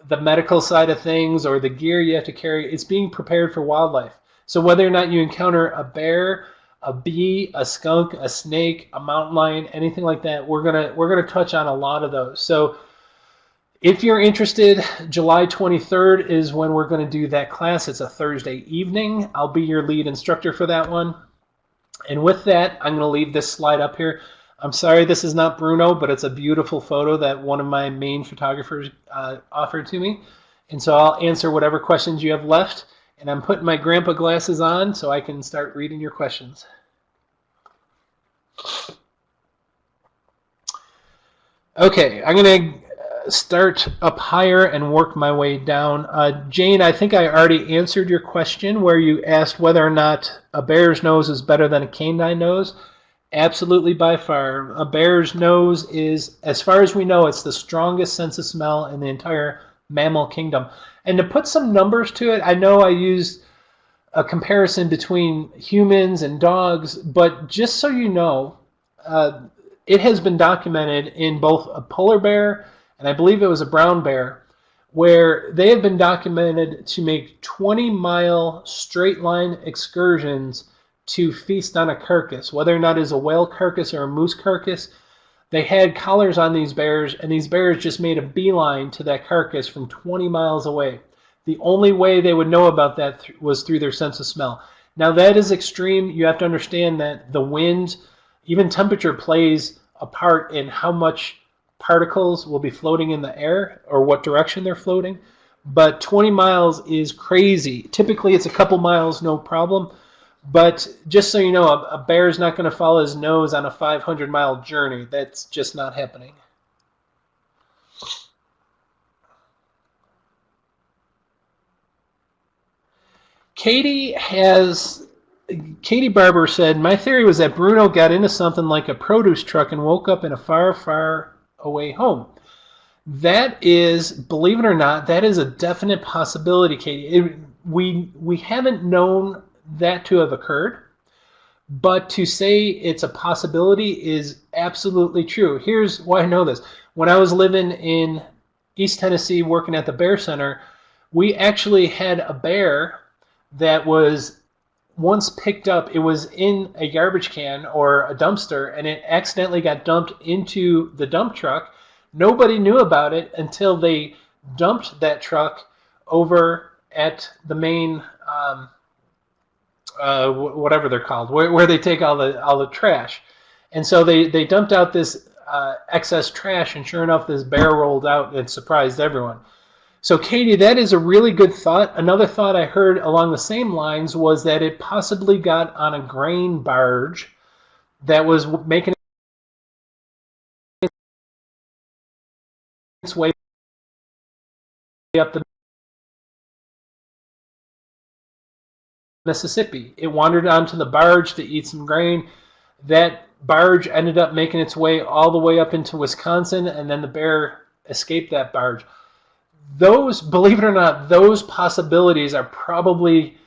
the medical side of things or the gear you have to carry. It's being prepared for wildlife. So whether or not you encounter a bear, a bee, a skunk, a snake, a mountain lion, anything like that, we're gonna touch on a lot of those. So if you're interested, July 23rd is when we're going to do that class. It's a Thursday evening. I'll be your lead instructor for that one. And with that, I'm going to leave this slide up here. I'm sorry this is not Bruno, but it's a beautiful photo that one of my main photographers offered to me. And so I'll answer whatever questions you have left. And I'm putting my grandpa glasses on so I can start reading your questions. Okay, I'm going to start up higher and work my way down. Jane, I think I already answered your question where you asked whether or not a bear's nose is better than a canine nose. Absolutely, by far. A bear's nose is, as far as we know, it's the strongest sense of smell in the entire mammal kingdom. And to put some numbers to it, I know I used a comparison between humans and dogs, but just so you know, it has been documented in both a polar bear and I believe it was a brown bear, where they have been documented to make 20-mile straight line excursions to feast on a carcass, whether or not it's a whale carcass or a moose carcass. They had collars on these bears, and these bears just made a beeline to that carcass from 20 miles away. The only way they would know about that was through their sense of smell. Now that is extreme. You have to understand that the wind, even temperature, plays a part in how much particles will be floating in the air or what direction they're floating. But 20 miles is crazy. Typically it's a couple miles, no problem. But just so you know, a bear's not going to follow his nose on a 500-mile journey. That's just not happening. Katie Barber said, my theory was that Bruno got into something like a produce truck and woke up in a far, far away home. That is, believe it or not, that is a definite possibility, Katie. We haven't known that to have occurred, but to say it's a possibility is absolutely true. Here's why I know this. When I was living in East Tennessee working at the Bear Center, we actually had a bear that was once picked up. It was in a garbage can or a dumpster, and it accidentally got dumped into the dump truck. Nobody knew about it until they dumped that truck over at the main, whatever they're called, where they take all the trash. And so they dumped out this excess trash, and sure enough, this bear rolled out and surprised everyone. So, Katie, that is a really good thought. Another thought I heard along the same lines was that it possibly got on a grain barge that was making its way up the Mississippi. It wandered onto the barge to eat some grain. That barge ended up making its way all the way up into Wisconsin, and then the bear escaped that barge. Those, believe it or not, those possibilities are probably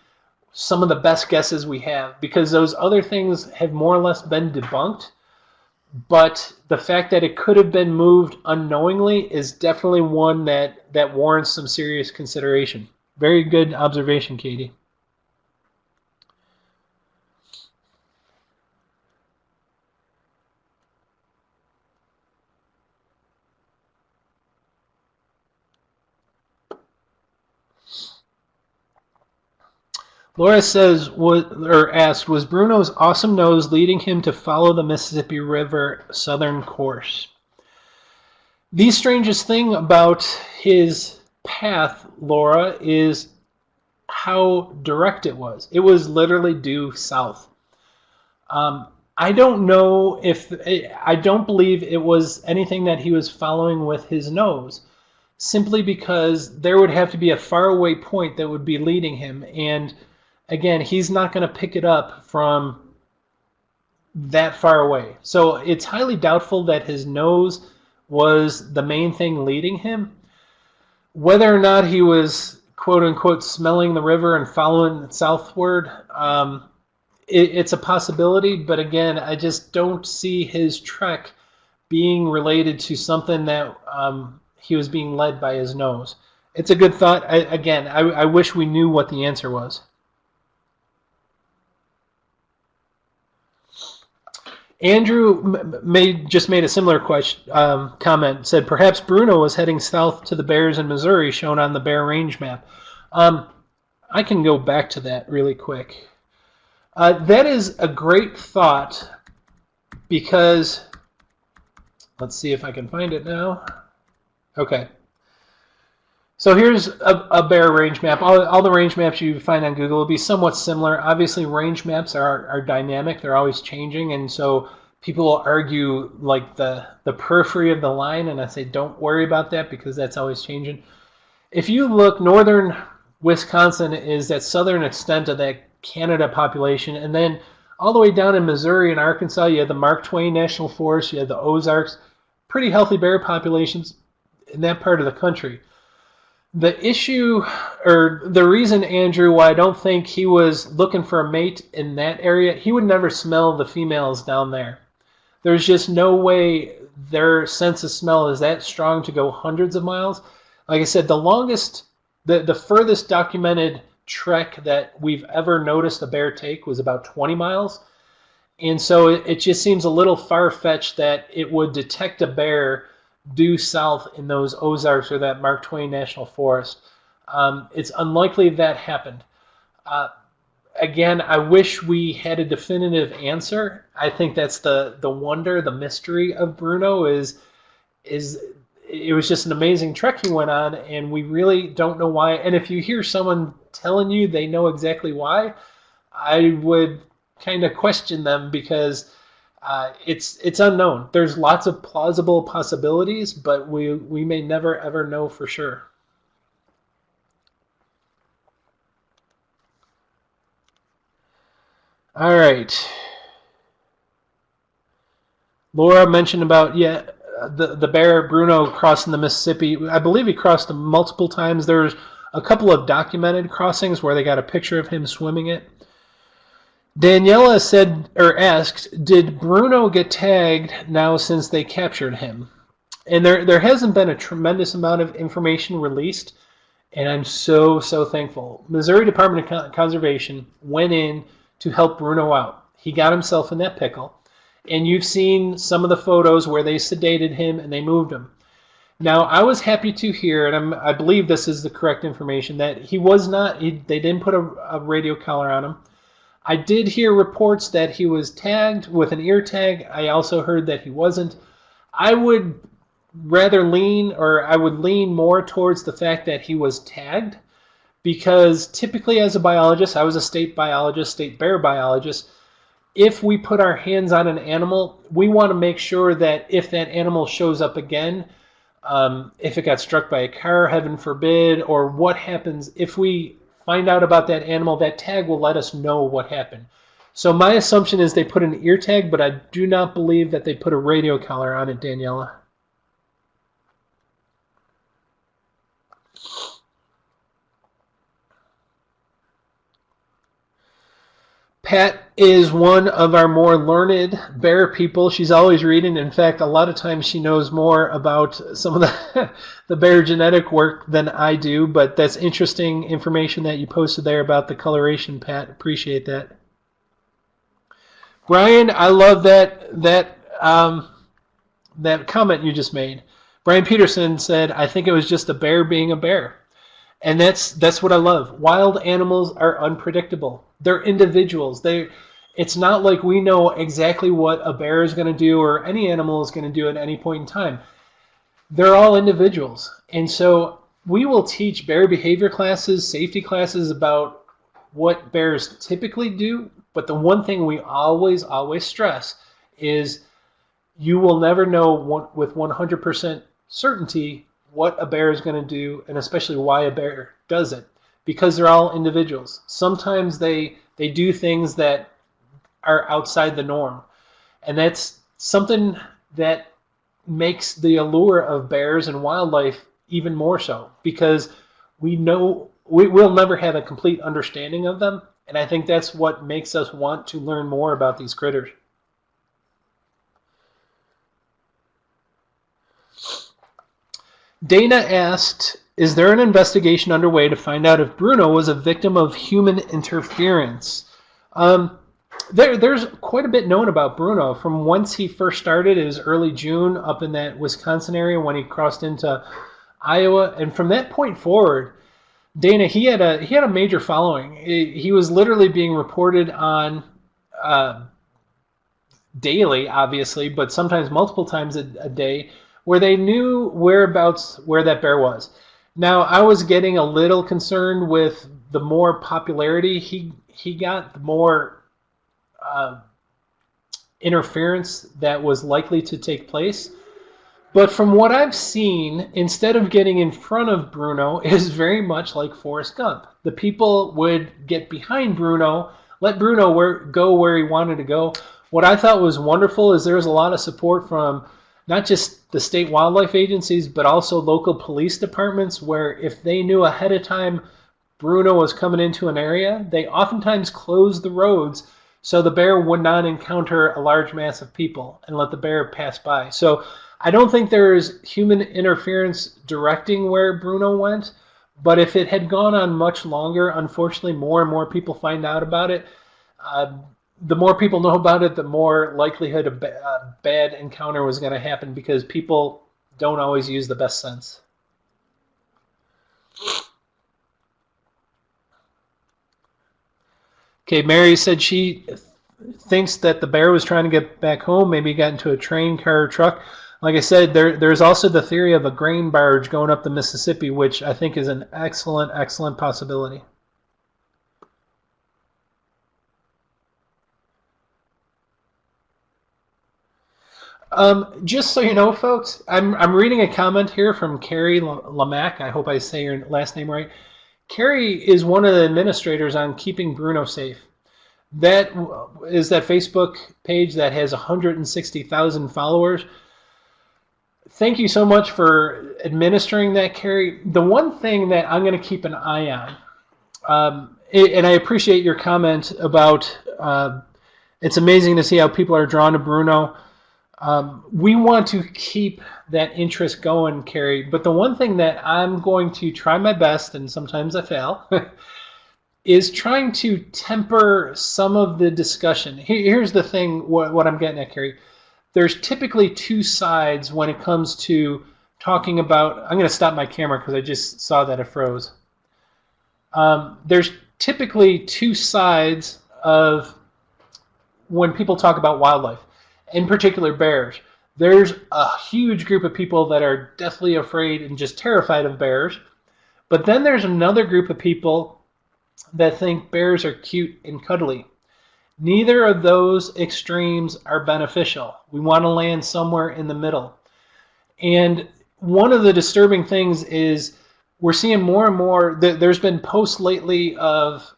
some of the best guesses we have, because those other things have more or less been debunked. But the fact that it could have been moved unknowingly is definitely one that warrants some serious consideration. Very good observation, Katie. Laura says, asked, was Bruno's awesome nose leading him to follow the Mississippi River southern course? The strangest thing about his path, Laura, is how direct it was. It was literally due south. I don't know I don't believe it was anything that he was following with his nose, simply because there would have to be a faraway point that would be leading him, and again, he's not going to pick it up from that far away. So it's highly doubtful that his nose was the main thing leading him. Whether or not he was, quote unquote, smelling the river and following southward, it's a possibility. But again, I just don't see his trek being related to something that he was being led by his nose. It's a good thought. I wish we knew what the answer was. Andrew just made a similar comment. Said perhaps Bruno was heading south to the bears in Missouri, shown on the bear range map. I can go back to that really quick. That is a great thought, because let's see if I can find it now. Okay. So here's a bear range map. All the range maps you find on Google will be somewhat similar. Obviously, range maps are dynamic. They're always changing, and so people will argue like the periphery of the line, and I say don't worry about that because that's always changing. If you look, northern Wisconsin is that southern extent of that Canada population, and then all the way down in Missouri and Arkansas, you have the Mark Twain National Forest, you have the Ozarks, pretty healthy bear populations in that part of the country. The issue, or the reason, Andrew, why I don't think he was looking for a mate in that area, he would never smell the females down there. There's just no way their sense of smell is that strong to go hundreds of miles. Like I said, the furthest documented trek that we've ever noticed a bear take was about 20 miles. And so it just seems a little far-fetched that it would detect a bear due south in those Ozarks or that Mark Twain National Forest. It's unlikely that happened. again, I wish we had a definitive answer. I think that's the wonder, the mystery of Bruno is it was just an amazing trek he went on, and we really don't know why. And if you hear someone telling you they know exactly why, I would kind of question them because it's unknown. There's lots of plausible possibilities, but we may never ever know for sure. All right. Laura mentioned about the bear Bruno crossing the Mississippi. I believe he crossed them multiple times. There's a couple of documented crossings where they got a picture of him swimming it. Daniela said or asked, "Did Bruno get tagged now since they captured him?" And there hasn't been a tremendous amount of information released, and I'm so thankful. Missouri Department of Conservation went in to help Bruno out. He got himself in that pickle. And you've seen some of the photos where they sedated him and they moved him. Now, I was happy to hear, and I believe this is the correct information, that he was not, they didn't put a radio collar on him. I did hear reports that he was tagged with an ear tag. I also heard that he wasn't. I would lean more towards the fact that he was tagged, because typically as a biologist, I was a state bear biologist, if we put our hands on an animal, we want to make sure that if that animal shows up again, if it got struck by a car, heaven forbid, or what happens, if we find out about that animal, that tag will let us know what happened. So my assumption is they put an ear tag, but I do not believe that they put a radio collar on it, Daniela. Pat is one of our more learned bear people. She's always reading. In fact, a lot of times she knows more about some of the bear genetic work than I do, but that's interesting information that you posted there about the coloration, Pat. Appreciate that. Brian, I love that comment you just made. Brian Peterson said, "I think it was just a bear being a bear." And that's what I love. Wild animals are unpredictable. They're individuals. It's not like we know exactly what a bear is going to do or any animal is going to do at any point in time. They're all individuals. And so we will teach bear behavior classes, safety classes about what bears typically do. But the one thing we always stress is you will never know with 100% certainty what a bear is going to do, and especially why a bear does it, because they're all individuals. Sometimes they do things that are outside the norm, and that's something that makes the allure of bears and wildlife even more so, because we know we'll never have a complete understanding of them, and I think that's what makes us want to learn more about these critters. Dana asked, "Is there an investigation underway to find out if Bruno was a victim of human interference?" There's quite a bit known about Bruno. From once he first started, it was early June up in that Wisconsin area when he crossed into Iowa, and from that point forward, Dana, he had a major following. He was literally being reported on daily, obviously, but sometimes multiple times a day, where they knew whereabouts where that bear was. Now, I was getting a little concerned with the more popularity he got, the more interference that was likely to take place. But from what I've seen, instead of getting in front of Bruno, it is very much like Forrest Gump. The people would get behind Bruno, let Bruno go where he wanted to go. What I thought was wonderful is there was a lot of support from not just the state wildlife agencies, but also local police departments, where if they knew ahead of time Bruno was coming into an area, they oftentimes closed the roads so the bear would not encounter a large mass of people and let the bear pass by. So I don't think there is human interference directing where Bruno went, but if it had gone on much longer, unfortunately more and more people find out about it. The more people know about it, the more likelihood a bad encounter was going to happen, because people don't always use the best sense. Okay, Mary said she thinks that the bear was trying to get back home, maybe got into a train, car, or truck. Like I said, there's also the theory of a grain barge going up the Mississippi, which I think is an excellent, excellent possibility. Just so you know, folks, I'm reading a comment here from Carrie Lamac. I hope I say your last name right. Carrie is one of the administrators on Keeping Bruno Safe. That is that Facebook page that has 160,000 followers. Thank you so much for administering that, Carrie. The one thing that I'm going to keep an eye on, and I appreciate your comment about it's amazing to see how people are drawn to Bruno. We want to keep that interest going, Carrie. But the one thing that I'm going to try my best, and sometimes I fail, is trying to temper some of the discussion. Here's the thing, what I'm getting at, Carrie. There's typically two sides when it comes to talking about, I'm going to stop my camera because I just saw that it froze. There's typically two sides of when people talk about wildlife, in particular bears. There's a huge group of people that are deathly afraid and just terrified of bears. But then there's another group of people that think bears are cute and cuddly. Neither of those extremes are beneficial. We want to land somewhere in the middle. And one of the disturbing things is we're seeing more and more, there's been posts lately of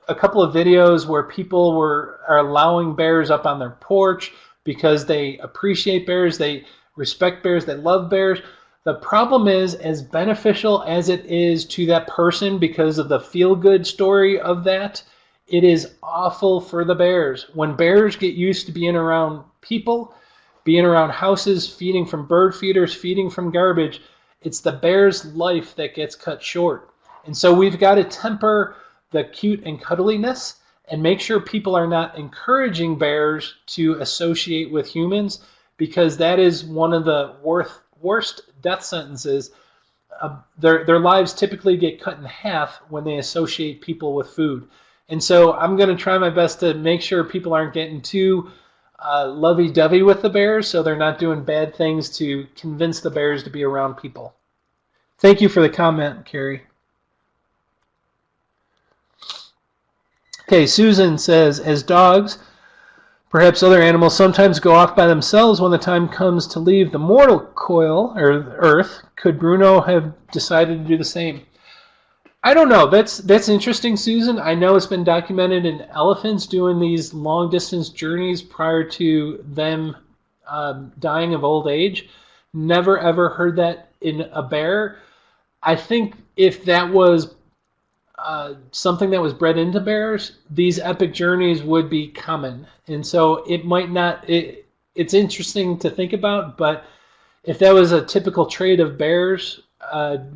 a couple of videos where people are allowing bears up on their porch because they appreciate bears, they respect bears, they love bears. The problem is, as beneficial as it is to that person because of the feel-good story of that, it is awful for the bears. When bears get used to being around people, being around houses, feeding from bird feeders, feeding from garbage, it's the bear's life that gets cut short. And so we've got to temper the cute and cuddliness and make sure people are not encouraging bears to associate with humans, because that is one of the worst death sentences. Their lives typically get cut in half when they associate people with food. And so I'm going to try my best to make sure people aren't getting too lovey-dovey with the bears, so they're not doing bad things to convince the bears to be around people. Thank you for the comment, Carrie. Okay, Susan says, as dogs, perhaps other animals sometimes go off by themselves when the time comes to leave the mortal coil, or Earth, could Bruno have decided to do the same? I don't know. That's interesting, Susan. I know it's been documented in elephants doing these long-distance journeys prior to them dying of old age. Never, ever heard that in a bear. I think if that was something that was bred into bears, these epic journeys would be common. And so it might not, it's interesting to think about, but if that was a typical trait of bears,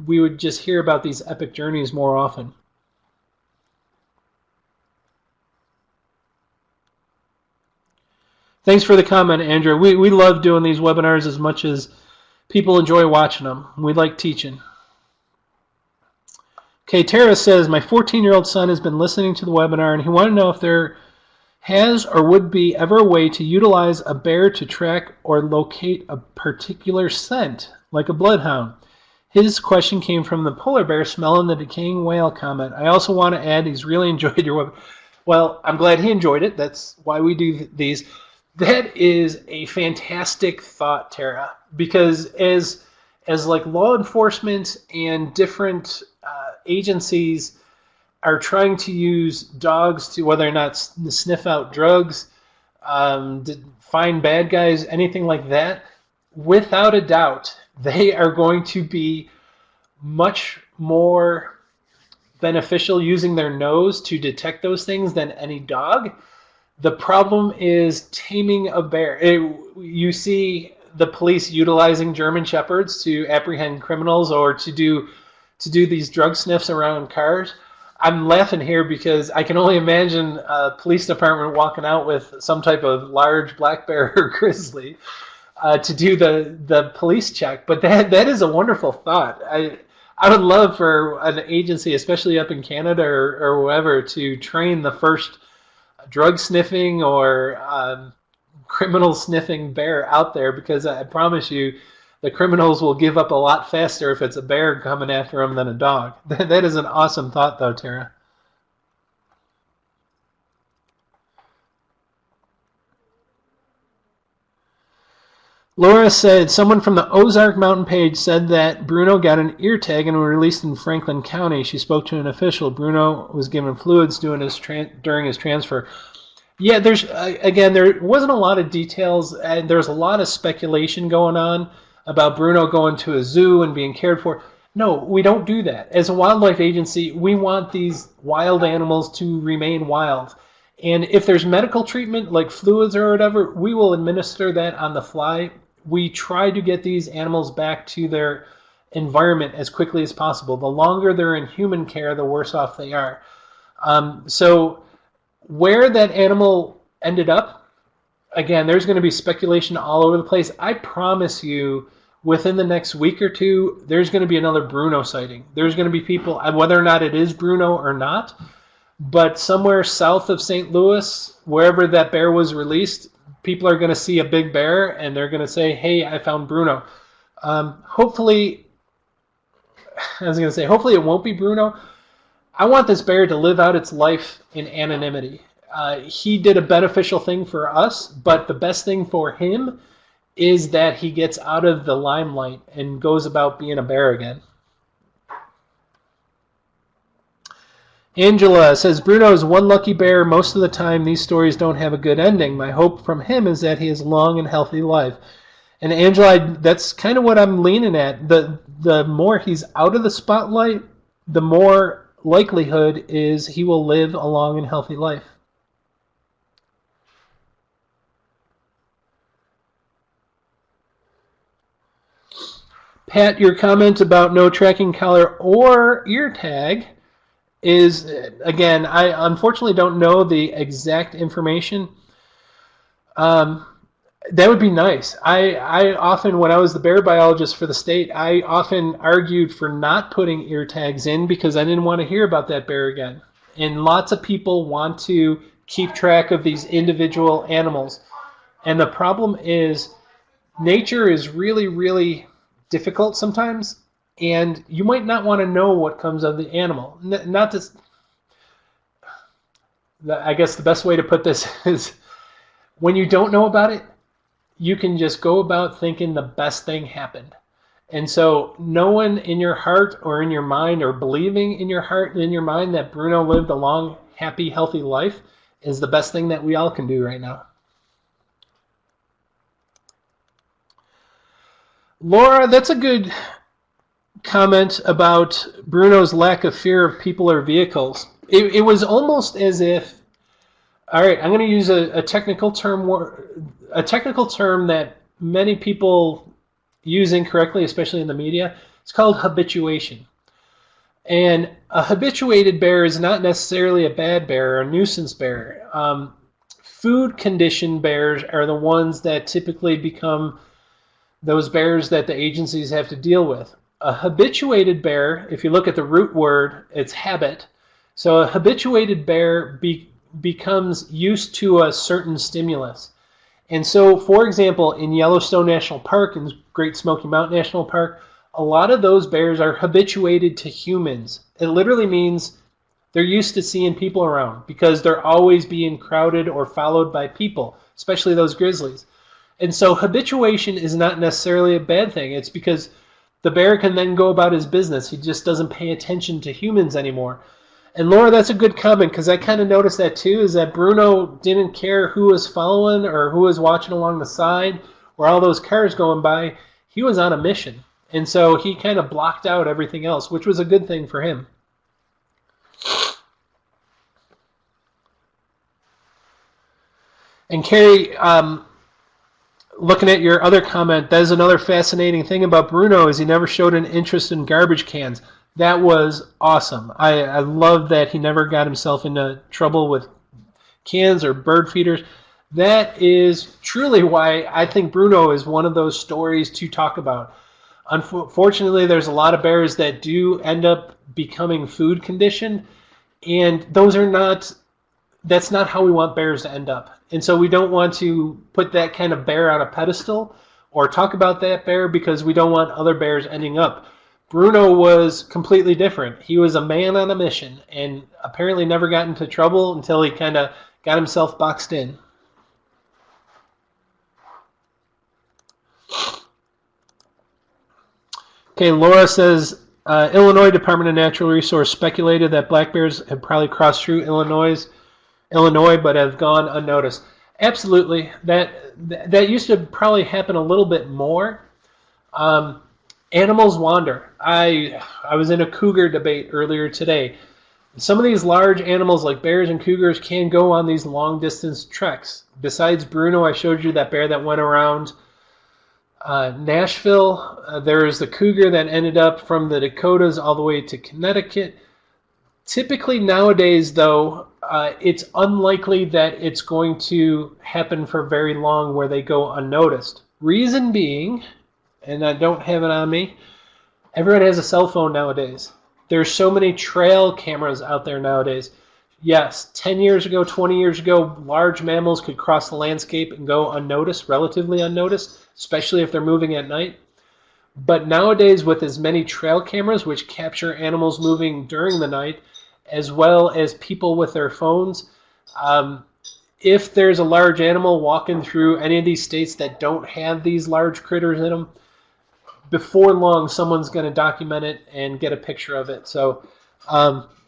we would just hear about these epic journeys more often. Thanks for the comment, Andrew. We love doing these webinars as much as people enjoy watching them. We like teaching. Okay, Tara says, my 14-year-old son has been listening to the webinar and he wanted to know if there has or would be ever a way to utilize a bear to track or locate a particular scent, like a bloodhound. His question came from the polar bear smelling the decaying whale comment. I also want to add he's really enjoyed your webinar. Well, I'm glad he enjoyed it. That's why we do these. That is a fantastic thought, Tara, because as like law enforcement and different agencies are trying to use dogs to whether or not sniff out drugs, to find bad guys, anything like that, without a doubt, they are going to be much more beneficial using their nose to detect those things than any dog. The problem is taming a bear. You see the police utilizing German Shepherds to apprehend criminals or to do these drug sniffs around cars. I'm laughing here because I can only imagine a police department walking out with some type of large black bear or grizzly to do the police check. But that is a wonderful thought. I would love for an agency, especially up in Canada or wherever, to train the first drug sniffing or criminal sniffing bear out there, because I promise you, the criminals will give up a lot faster if it's a bear coming after them than a dog. That is an awesome thought, though, Tara. Laura said, someone from the Ozark Mountain page said that Bruno got an ear tag and was released in Franklin County. She spoke to an official. Bruno was given fluids during his transfer. Yeah, there wasn't a lot of details, and there's a lot of speculation going on about Bruno going to a zoo and being cared for. No, we don't do that. As a wildlife agency, we want these wild animals to remain wild. And if there's medical treatment like fluids or whatever, we will administer that on the fly. We try to get these animals back to their environment as quickly as possible. The longer they're in human care, the worse off they are. So where that animal ended up, again, there's going to be speculation all over the place. I promise you, within the next week or two, there's going to be another Bruno sighting. There's going to be people, whether or not it is Bruno or not, but somewhere south of St. Louis, wherever that bear was released, people are going to see a big bear and they're going to say, hey, I found Bruno. Hopefully it won't be Bruno. I want this bear to live out its life in anonymity. He did a beneficial thing for us, but the best thing for him is that he gets out of the limelight and goes about being a bear again. Angela says, Bruno is one lucky bear. Most of the time, these stories don't have a good ending. My hope from him is that he has a long and healthy life. And Angela, that's kind of what I'm leaning at. The more he's out of the spotlight, the more likelihood is he will live a long and healthy life. Pat, your comment about no tracking collar or ear tag is, again, I unfortunately don't know the exact information. That would be nice. I often, when I was the bear biologist for the state, I often argued for not putting ear tags in because I didn't want to hear about that bear again. And lots of people want to keep track of these individual animals. And the problem is nature is really, really difficult sometimes. And you might not want to know what comes of the animal. Not just, I guess the best way to put this is when you don't know about it, you can just go about thinking the best thing happened. And so knowing in your heart or in your mind or believing in your heart and in your mind that Bruno lived a long, happy, healthy life is the best thing that we all can do right now. Laura, that's a good comment about Bruno's lack of fear of people or vehicles. It was almost as if, all right, I'm going to use a technical term that many people use incorrectly, especially in the media. It's called habituation. And a habituated bear is not necessarily a bad bear or a nuisance bear. Food conditioned bears are the ones that typically become those bears that the agencies have to deal with. A habituated bear, if you look at the root word, it's habit. So a habituated bear becomes used to a certain stimulus. And so, for example, in Yellowstone National Park and Great Smoky Mountain National Park, a lot of those bears are habituated to humans. It literally means they're used to seeing people around because they're always being crowded or followed by people, especially those grizzlies. And so habituation is not necessarily a bad thing. It's because the bear can then go about his business. He just doesn't pay attention to humans anymore. And Laura, that's a good comment because I kind of noticed that too, is that Bruno didn't care who was following or who was watching along the side or all those cars going by. He was on a mission. And so he kind of blocked out everything else, which was a good thing for him. And Carrie, looking at your other comment, that is another fascinating thing about Bruno is he never showed an interest in garbage cans. That was awesome. I love that he never got himself into trouble with cans or bird feeders. That is truly why I think Bruno is one of those stories to talk about. Unfortunately, there's a lot of bears that do end up becoming food conditioned, and that's not how we want bears to end up. And so we don't want to put that kind of bear on a pedestal or talk about that bear because we don't want other bears ending up. Bruno was completely different. He was a man on a mission and apparently never got into trouble until he kind of got himself boxed in. Okay, Laura says, Illinois Department of Natural Resource speculated that black bears had probably crossed through Illinois, but have gone unnoticed. Absolutely. That used to probably happen a little bit more. Animals wander. I was in a cougar debate earlier today. Some of these large animals like bears and cougars can go on these long distance treks. Besides Bruno, I showed you that bear that went around Nashville. There's the cougar that ended up from the Dakotas all the way to Connecticut. Typically nowadays, though, it's unlikely that it's going to happen for very long where they go unnoticed. Reason being, and I don't have it on me, everyone has a cell phone nowadays. There's so many trail cameras out there nowadays. Yes, 10 years ago, 20 years ago, large mammals could cross the landscape and go unnoticed, relatively unnoticed, especially if they're moving at night. But nowadays, with as many trail cameras, which capture animals moving during the night, as well as people with their phones, if there's a large animal walking through any of these states that don't have these large critters in them, before long, someone's going to document it and get a picture of it. So,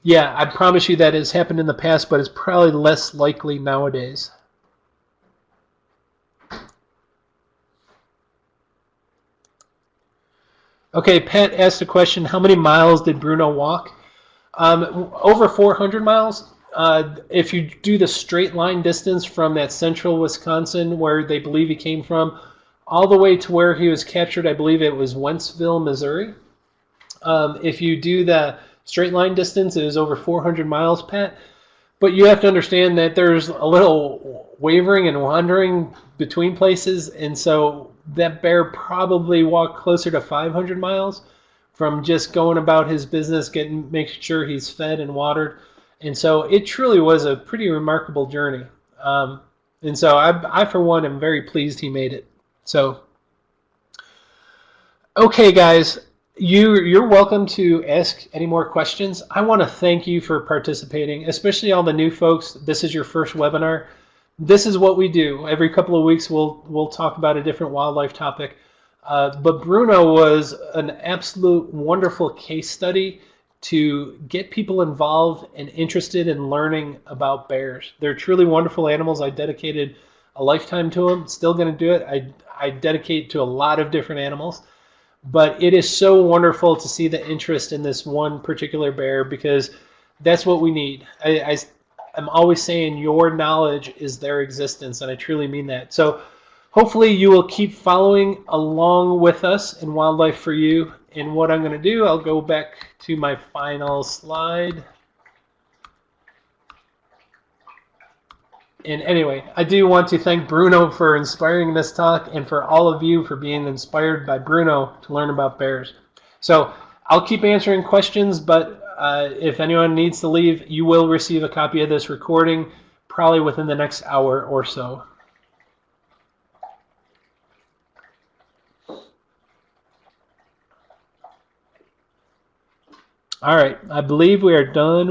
yeah, I promise you that has happened in the past, but it's probably less likely nowadays. Okay, Pat asked a question, how many miles did Bruno walk? Over 400 miles. If you do the straight line distance from that central Wisconsin where they believe he came from, all the way to where he was captured, I believe it was Wentzville, Missouri. If you do the straight line distance, it is over 400 miles, Pat. But you have to understand that there's a little wavering and wandering between places, and so that bear probably walked closer to 500 miles from just going about his business, making sure he's fed and watered. And so it truly was a pretty remarkable journey. And so I, for one, am very pleased he made it. So, okay, guys, you're welcome to ask any more questions. I want to thank you for participating, especially all the new folks. This is your first webinar. This is what we do. Every couple of weeks, we'll talk about a different wildlife topic. But Bruno was an absolute wonderful case study to get people involved and interested in learning about bears. They're truly wonderful animals. I dedicated a lifetime to them. Still going to do it. I dedicate to a lot of different animals. But it is so wonderful to see the interest in this one particular bear because that's what we need. I'm always saying your knowledge is their existence, and I truly mean that. So hopefully you will keep following along with us in Wildlife for You. And what I'm going to do, I'll go back to my final slide. And anyway, I do want to thank Bruno for inspiring this talk and for all of you for being inspired by Bruno to learn about bears. So I'll keep answering questions, but if anyone needs to leave, you will receive a copy of this recording probably within the next hour or so. All right, I believe we are done.